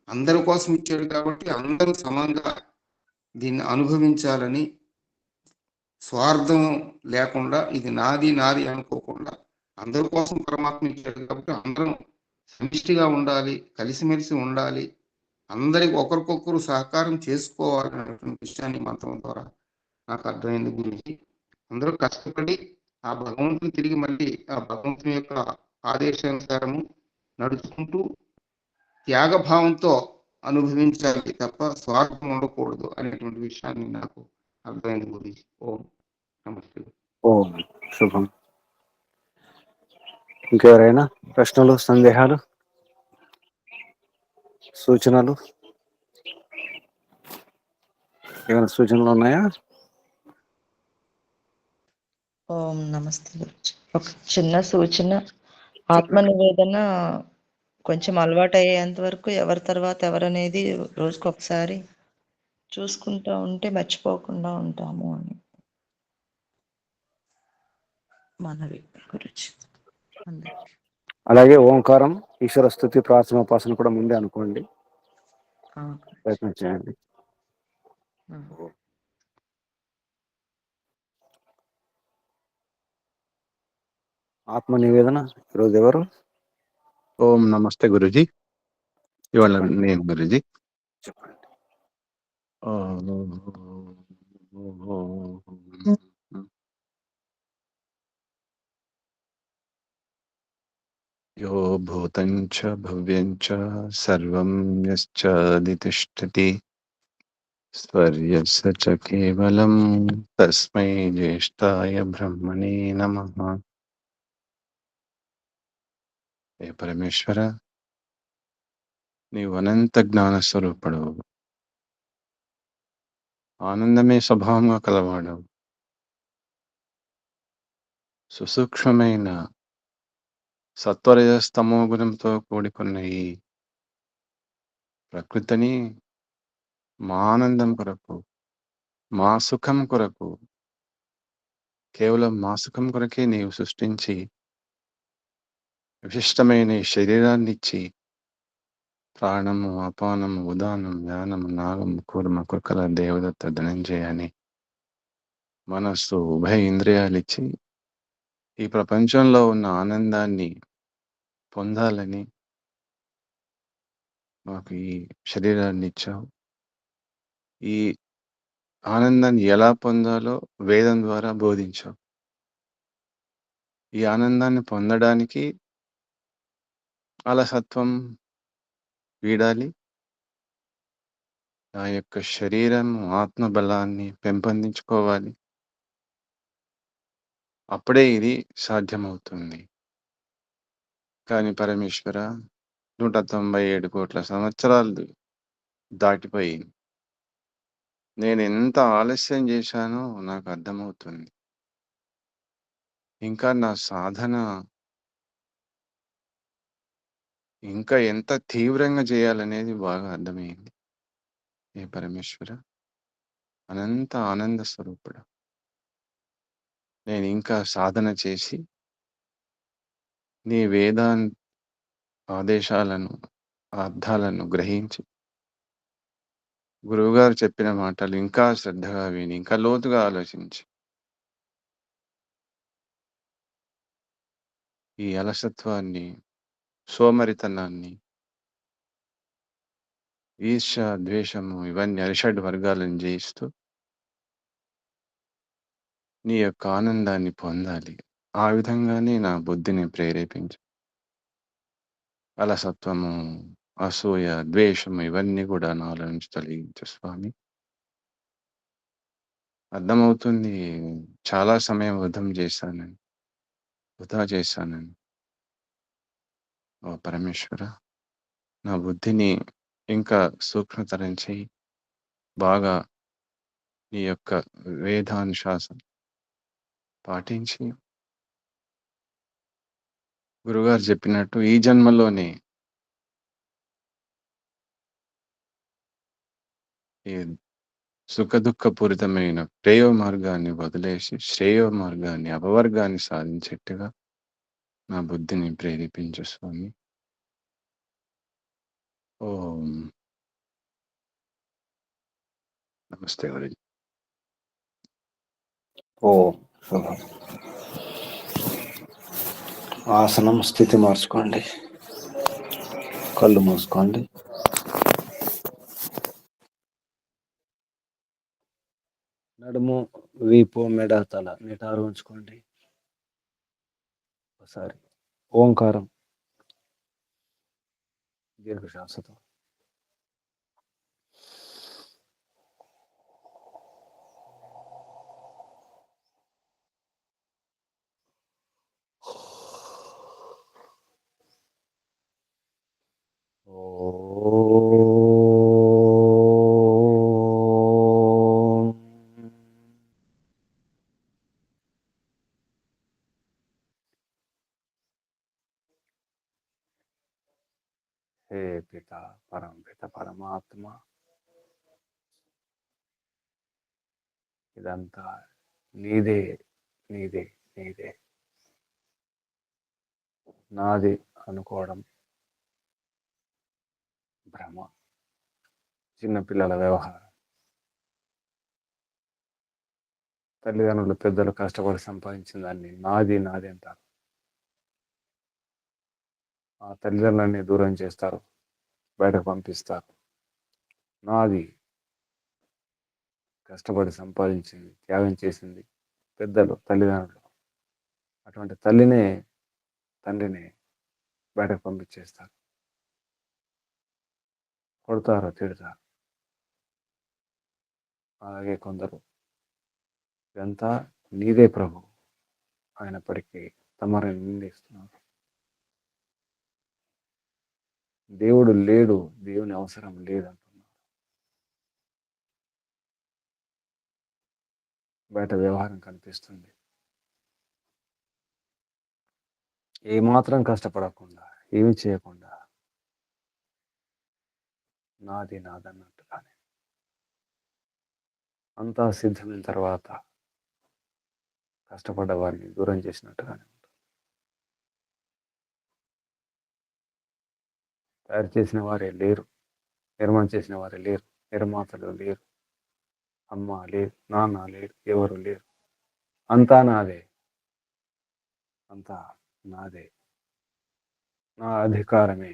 అందరి కోసం ఇచ్చాడు కాబట్టి అందరూ సమంగా దీన్ని అనుభవించాలని, స్వార్థం లేకుండా ఇది నాది నాది అనుకోకుండా అందరి కోసం పరమాత్మ ఇచ్చాడు కాబట్టి అందరం సమిష్టిగా ఉండాలి, కలిసిమెలిసి ఉండాలి, అందరికి ఒకరికొకరు సహకారం చేసుకోవాలి అనేటువంటి విషయాన్ని మంత్రం ద్వారా నాకు అర్థమైంది గురించి. అందరూ కష్టపడి ఆ భగవంతుని తిరిగి మళ్ళీ ఆ భగవంతుని యొక్క ఆదేశానుసారము నడుచుకుంటూ త్యాగభావంతో అనుభవించాలి తప్ప స్వార్థం ఉండకూడదు అనేటువంటి విషయాన్ని నాకు అర్థమైంది గురించి. ఓం నమస్తే. ఓం శుభం. ఇంకెవరైనా ప్రశ్నలు, సందేహాలు, సూచనలు? ఏమైనా సూచనలు ఉన్నాయా? ఓం నమస్తే గురుజీ. ఒక చిన్న సూచన, ఆత్మ నివేదన కొంచెం అలవాటు అయ్యేంత వరకు ఎవరి తర్వాత ఎవరనేది రోజుకు ఒకసారి చూసుకుంటూ ఉంటే మర్చిపోకుండా ఉంటాము అని మనవి గురుజీ. అందరికీ అలాగే ఓంకారం, ఈశ్వర స్తుతి, ప్రార్థనోపాసన కూడా ముందే అనుకోండి, ప్రయత్నం చేయండి. ఆత్మ నివేదన ఈరోజు ఎవరు? ఓం నమస్తే గురుజీ. ఇవాళ నేను గురుజీ. చెప్పండి. యో భూతం చ భవ్యం చ సర్వం యశ్చాదితిష్ఠతి స్వర్యస్య చ కేవలం తస్మై జ్యేష్ఠాయ బ్రహ్మణే నమః. ఏ పరమేశ్వర, నీవు అనంత జ్ఞాన స్వరూపుడు, ఆనందమే స్వభావంగా కలవాడు, సుసూక్ష్మమైన సత్వరజస్తమో గుణంతో కూడుకున్న ఈ ప్రకృతిని మా ఆనందం కొరకు, మా సుఖం కొరకు, కేవలం మా సుఖం కొరకే నీవు సృష్టించి విశిష్టమైన ఈ శరీరాన్ని ఇచ్చి ప్రాణము, అపానము, ఉదానము, జ్ఞానము, నాగము, కూర్మ, కుక్కల, దేవదత్త, ధనంజయ అని మనస్సు, ఉభయ ఇంద్రియాలిచ్చి ఈ ప్రపంచంలో ఉన్న ఆనందాన్ని పొందాలని మాకు ఈ శరీరాన్ని ఇచ్చావు. ఈ ఆనందాన్ని ఎలా పొందాలో వేదం ద్వారా బోధించావు. ఈ ఆనందాన్ని పొందడానికి అలసత్వం వీడాలి. నా యొక్క శరీరం ఆత్మబలాన్ని పెంపొందించుకోవాలి. అప్పుడే ఇది సాధ్యమవుతుంది. కానీ పరమేశ్వర 197 కోట్ల సంవత్సరాలు దాటిపోయి నేను ఎంత ఆలస్యం చేశానో నాకు అర్థమవుతుంది. ఇంకా నా సాధన ఇంకా ఎంత తీవ్రంగా చేయాలనేది బాగా అర్థమైంది. ఏ పరమేశ్వర అనంత ఆనంద స్వరూపుడు, నేను ఇంకా సాధన చేసి నీ ఆదేశాలను అర్థాలను గ్రహించి గురువుగారు చెప్పిన మాటలు ఇంకా శ్రద్ధగా విని ఇంకా లోతుగా ఆలోచించి ఈ అలసత్వాన్ని, సోమరితనాన్ని, ఈర్ష, ద్వేషము ఇవన్నీ అరిషడ్ వర్గాలను జయిస్తూ నీ యొక్క ఆనందాన్ని పొందాలి. ఆ విధంగానే నా బుద్ధిని ప్రేరేపించు. అలసత్వము, అసూయ, ద్వేషము ఇవన్నీ కూడా నాలో నుంచి తొలగించు స్వామి. అర్థమవుతుంది చాలా సమయం వృధా చేశానని. ఓ పరమేశ్వర, నా బుద్ధిని ఇంకా సూక్ష్మతరం చేయి. బాగా నీ యొక్క వేదానుశాసన పాటించి గురుగారు చెప్పినట్టు ఈ జన్మలోనే ఈ సుఖదుఃఖపూరితమైన ప్రేయో మార్గాన్ని వదిలేసి శ్రేయో మార్గాన్ని, అపవర్గాన్ని సాధించేట్టుగా నా బుద్ధిని ప్రేరేపించు స్వామి. ఓం నమస్తే గురుజీ. ఓం శుభం. ఆసనం స్థితి మార్చుకోండి, కళ్ళు మూసుకోండి. నడుము, వీపు, మెడ, తల నిటారు ఉంచుకోండి. ఒకసారి ఓంకారం దీర్ఘశ్వాసతో. హే పిత పరమాత్మ, ఇదంతా నీదే నీదే నీదే. నాది అనుకోవడం భ్రమ, చిన్నపిల్లల వ్యవహారం. తల్లిదండ్రులు, పెద్దలు కష్టపడి సంపాదించిన దాన్ని నాది నాది అంటారు. ఆ తల్లిదండ్రులన్నీ దూరం చేస్తారు, బయటకు పంపిస్తారు. నాది కష్టపడి సంపాదించింది, త్యాగం చేసింది పెద్దలు, తల్లిదండ్రులు. అటువంటి తండ్రిని బయటకు పంపించేస్తారు, కొడతారు, తిడతారు. అలాగే కొందరు ఇదంతా నీదే ప్రభు అయినప్పటికీ తమరిని నిందిస్తున్నారు. దేవుడు లేడు, దేవుని అవసరం లేదంటున్నారు. బయట వ్యవహారం కనిపిస్తుంది. ఏమాత్రం కష్టపడకుండా, ఏమి చేయకుండా నాది నాదన్నట్టుగానే అంతా సిద్ధమైన తర్వాత కష్టపడ్డ వారిని దూరం చేసినట్టుగానే ఉంటుంది. తయారు చేసిన వారే లేరు, నిర్మాణం చేసిన వారే లేరు, నిర్మాతలు లేరు, అమ్మ లేదు, నాన్న లేరు, ఎవరు లేరు. అంతా నాదే, అంతా నాదే, నా అధికారమే.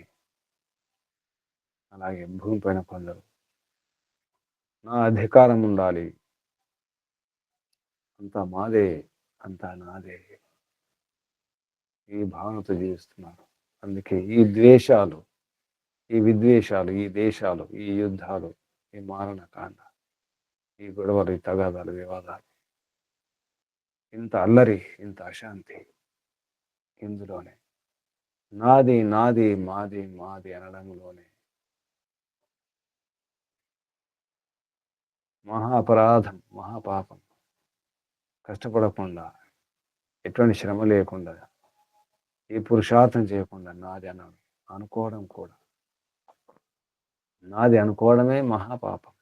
అలాగే భూమి పైన కొందరు నా అధికారం ఉండాలి, అంతా మాదే, అంతా నాదే. ఈ భావనతో జీవిస్తున్నారు. అందుకే ఈ ద్వేషాలు, ఈ విద్వేషాలు, ఈ దేశాలు, ఈ యుద్ధాలు, ఈ మారణకాండ, ఈ గొడవలు, ఈ తగాదాలు, వివాదాలు, ఇంత అల్లరి, ఇంత అశాంతి ఇందులోనే. నాది నాది మాది మాది అనడంలోనే మహా అపరాధం, మహాపాపం. కష్టపడకుండా, ఎటువంటి శ్రమ లేకుండా, ఏ పురుషార్థం చేయకుండా నాది అనుకోవడం కూడా, నాది అనుకోవడమే మహాపాపం.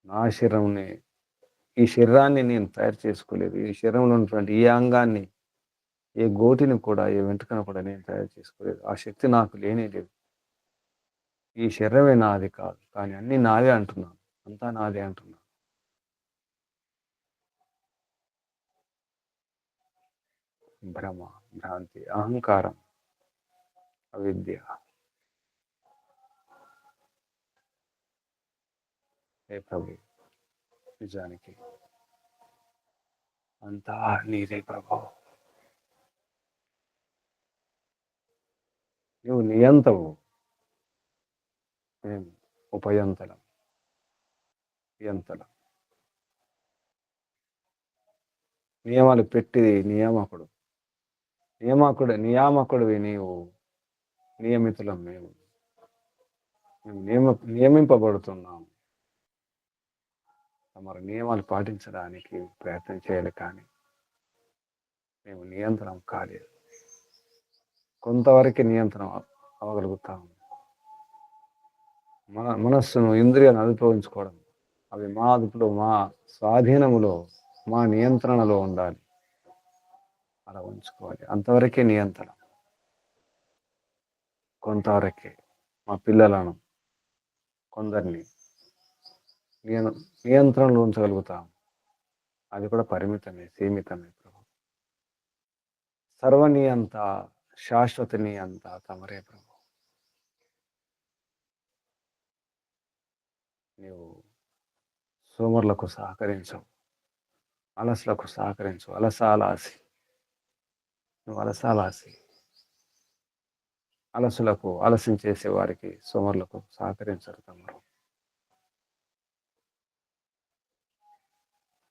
నా శరీరంని, ఈ శరీరాన్ని నేను తయారు చేసుకోలేదు. ఈ శరీరంలో ఉన్నటువంటి ఈ అంగాన్ని, ఏ గోటిని కూడా, ఏ వెంట్రుకను కూడా నేను తయారు చేసుకోలేదు. ఆ శక్తి నాకు లేనే లేదు. ఈ శరీరమే నాది కాదు, కానీ అన్ని నావే అంటున్నాను, అంతా నాదే అంటున్నాను. భ్రమ, భ్రాంతి, అహంకారం, అవిద్య. ఏ ప్రభు, నిజానికి అంతా నీదే ప్రభు. నువ్వు నియంతవు, మేము ఉపయంతలం, నియంతలం. నియమాలు పెట్టి నియామకుడు, నియామకుడివి నీవు, నియమితులం మేము. నియమింపబడుతున్నాము. మరి నియమాలు పాటించడానికి ప్రయత్నం చేయాలి, కానీ మేము నియంత్రణ కాలేదు. కొంతవరకు నియంత్రణ అవ్వగలుగుతాము. మనస్సును, ఇంద్రియాలను అదుపుంచుకోవడం, అవి మా అదుపులో, మా స్వాధీనములో, మా నియంత్రణలో ఉండాలి. అలా ఉంచుకోవాలి. అంతవరకే నియంత్రణ. కొంతవరకే మా పిల్లలను కొందరిని నియంత్రణలో ఉంచగలుగుతాం. అది కూడా పరిమితమే, సీమితమే ప్రభు. సర్వనియంత, శాశ్వత నియంత తమరే ప్రభు. నీవు సోమరులకు సహకరించవు, అలసులకు సహకరించవు. అలసాలాసి, నువ్వు అలసాలాసి. అలసులకు, ఆలస్యం చేసే వారికి, సోమరులకు సహకరించరు తమరు.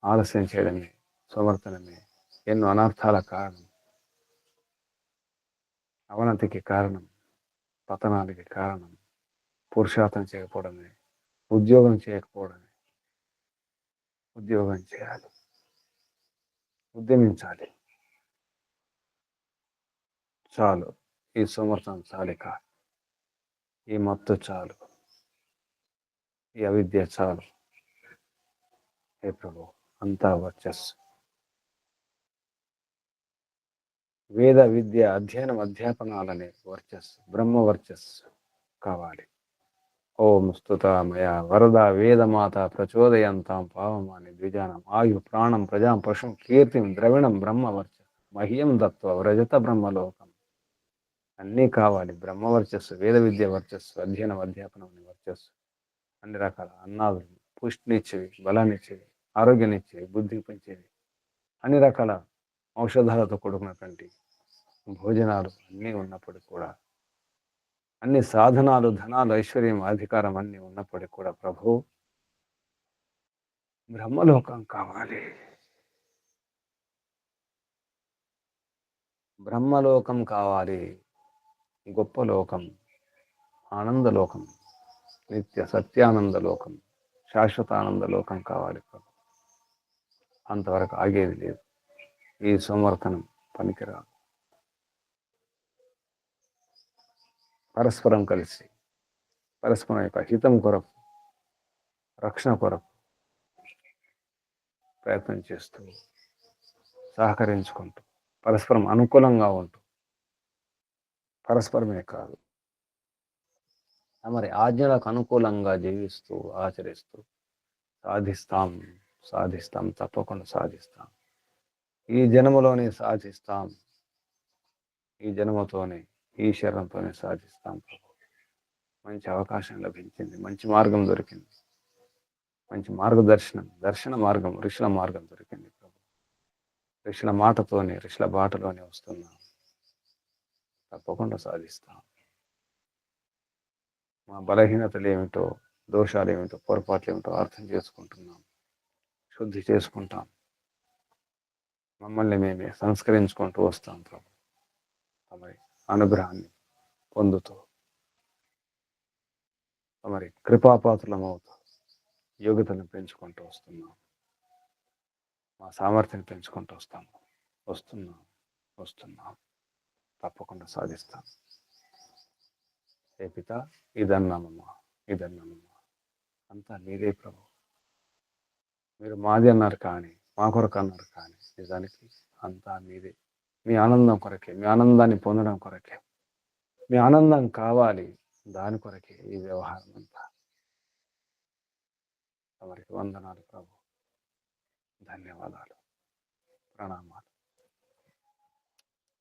ఆలస్యం చేయడమే, సోమర్తనమే ఎన్నో అనర్థాల కారణం, అవనతికి కారణం, పతనానికి కారణం. పురుషార్థం చేయకపోవడమే, ఉద్యోగం చేయకపోవడమే. ఉద్యోగం చేయాలి, ఉద్యమించాలి. చాలు ఈ సోమర్థం చాలిక, ఈ మత్తు చాలు, ఈ అవిద్య చాలు. హే ప్రభు, అంతా వర్చస్సు. వేద విద్య అధ్యయనం, అధ్యాపనాలనే వర్చస్సు, బ్రహ్మ వర్చస్సు కావాలి. ఓం స్తుతామయ వరద వేదమాత ప్రచోదయంతాం పావమాని ద్విజానం ఆయు ప్రాణం ప్రజాం పశుం కీర్తిం ద్రవిణం బ్రహ్మ వర్చస్సు మహ్యం దత్వ వ్రజత బ్రహ్మలోకం. అన్నీ కావాలి. బ్రహ్మ వర్చస్సు, వేద విద్య వర్చస్సు, అధ్యయనం, అధ్యాపనం వర్చస్సు. అన్ని రకాల అన్నాదులు, పుష్టినిచ్చేవి, బలాన్నిచ్చేవి, ఆరోగ్యాన్నిచ్చేవి, బుద్ధికి పెంచేవి, అన్ని రకాల ఔషధాలతో కూడుకున్నటువంటి భోజనాలు అన్నీ ఉన్నప్పటికీ కూడా, అన్ని సాధనాలు, ధనాలు, ఐశ్వర్యం, అధికారం అన్నీ ఉన్నప్పటికీ కూడా ప్రభు బ్రహ్మలోకం కావాలి. బ్రహ్మలోకం కావాలి. గొప్ప లోకం, ఆనందలోకం, నిత్య సత్యానంద లోకం, శాశ్వతానంద లోకం కావాలి ప్రభు. అంతవరకు ఆగేది లేదు. ఈ సమర్థనం పనికిరాదు. పరస్పరం కలిసి, పరస్పరం యొక్క హితం కొరకు, రక్షణ కొరకు ప్రయత్నం చేస్తూ, సహకరించుకుంటూ, పరస్పరం అనుకూలంగా ఉంటూ, పరస్పరమే కాదు మరి ఆజ్ఞలకు అనుకూలంగా జీవిస్తూ, ఆచరిస్తూ సాధిస్తాం, సాధిస్తాం, తప్పకుండా సాధిస్తాం. ఈ జన్మలోనే సాధిస్తాం. ఈ జన్మతోనే, ఈ శరణంతోనే సాధిస్తాం ప్రభు. మంచి అవకాశం లభించింది, మంచి మార్గం దొరికింది, మంచి మార్గదర్శనం, దర్శన మార్గం, ఋషుల మార్గం దొరికింది ప్రభు. ఋషుల మాటతోనే ఋషుల బాటలోనే వస్తున్నాం. తప్పకుండా సాధిస్తాం. మా బలహీనతలు ఏమిటో, దోషాలు ఏమిటో, పొరపాట్లు ఏమిటో అర్థం చేసుకుంటున్నాం, శుద్ధి చేసుకుంటాం, మమ్మల్ని మేమే సంస్కరించుకుంటూ వస్తాం ప్రభు. తమరి అనుగ్రహాన్ని పొందుతూ తమరి కృపాపాత్రలమవుతూ యోగ్యతను పెంచుకుంటూ వస్తున్నాం. మా సామర్థ్యం పెంచుకుంటూ వస్తున్నాం. తప్పకుండా సాధిస్తాం. ఏ పిత, ఇదన్నామమ్మా, అంతా నీదే ప్రభు. మీరు మాది అన్నారు కానీ, మా కొరకు అన్నారు కానీ, నిజానికి అంతా మీదే. మీ ఆనందం కొరకే, మీ ఆనందాన్ని పొందడం కొరకే, మీ ఆనందం కావాలి, దాని కొరకే ఈ వ్యవహారం అంతా. తమరికి వందనాలు ప్రభు, ధన్యవాదాలు, ప్రణామాలు.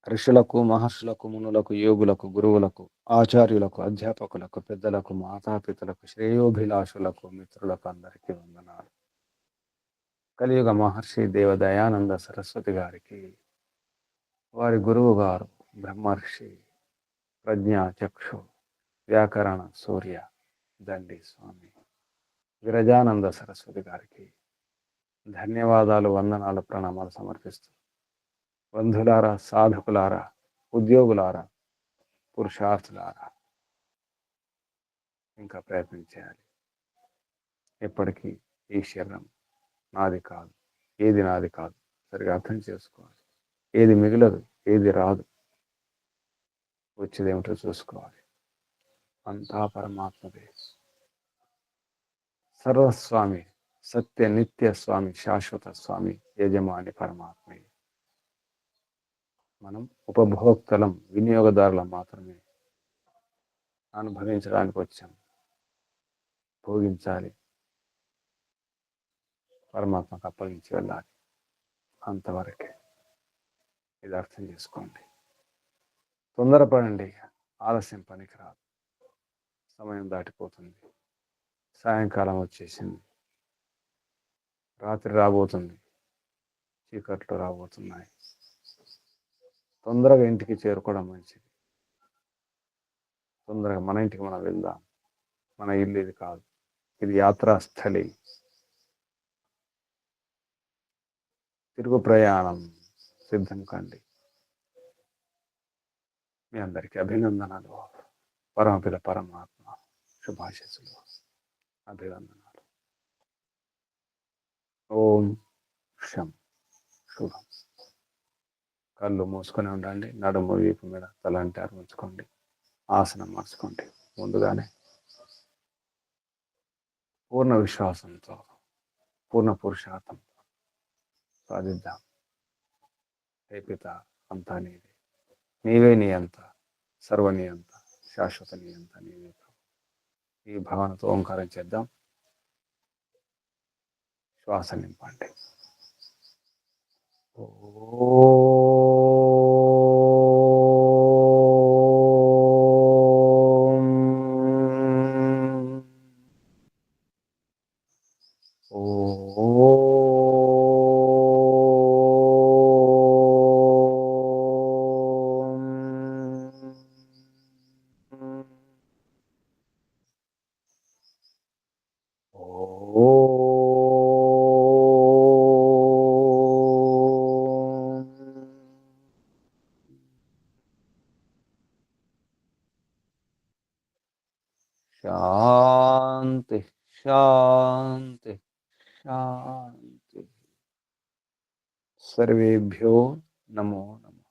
ఋషులకు, మహర్షులకు, మునులకు, యోగులకు, గురువులకు, ఆచార్యులకు, అధ్యాపకులకు, పెద్దలకు, మాతాపితలకు, శ్రేయోభిలాషులకు, మిత్రులకు అందరికీ వందనాలు. కలియుగ మహర్షి దేవదయానంద సరస్వతి గారికి, వారి గురువు గారు బ్రహ్మర్షి ప్రజ్ఞా చక్షు వ్యాకరణ సూర్య దండి స్వామి విరజానంద సరస్వతి గారికి ధన్యవాదాలు, వందనాలు, ప్రణామాలు సమర్పిస్తూ, బంధులారా, సాధకులారా, ఉద్యోగులారా, పురుషార్థులారా, ఇంకా ప్రయత్నం చేయాలి. ఎప్పటికీ ఈ శరీరం నాది కాదు, ఏది నాది కాదు, సరిగా అర్థం చేసుకోవాలి. ఏది మిగలదు, ఏది రాదు, వచ్చేదేమిటో చూసుకోవాలి. అంతా పరమాత్మదే. సర్వస్వామి, సత్య నిత్య స్వామి, శాశ్వత స్వామి, యజమాని పరమాత్మే. మనం ఉపభోక్తలం, వినియోగదారులం మాత్రమే. అనుభవించడానికి వచ్చాం, భోగించాలి, పరమాత్మకు అప్పగించి వెళ్ళాలి. అంతవరకే. ఇది అర్థం చేసుకోండి. తొందరపడండి, ఆలస్యం పనికిరాదు. సమయం దాటిపోతుంది, సాయంకాలం వచ్చేసింది, రాత్రి రాబోతుంది, చీకట్లు రాబోతున్నాయి. తొందరగా ఇంటికి చేరుకోవడం మంచిది. తొందరగా మన ఇంటికి మనం వెళ్దాం. మన ఇల్లు ఇది కాదు, ఇది యాత్రాస్థలి. తిరుగు ప్రయాణం సిద్ధం కండి. మీ అందరికీ అభినందనలు. పరమపిత పరమాత్మ శుభాశీస్సులు, అభివందనాలు. ఓం శం శుభం. కళ్ళు మూసుకొని ఉండండి. నడుము వీపు మీద తలంటారు ఉంచుకోండి. ఆసనం మార్చుకోండి. ముందుగానే పూర్ణ విశ్వాసంతో, పూర్ణ పురుషార్థంతో సాధిద్దాం. హే పిత, అంతా నీవే, నీవే నీ అంత, సర్వనీ అంత, శాశ్వత నీ అంత నీవే. ఈ భావనతో ఓంకారం చేద్దాం. శ్వాస నింపండి. శాంతి శాంతి శాంతి. సర్వేభ్యో నమో నమః.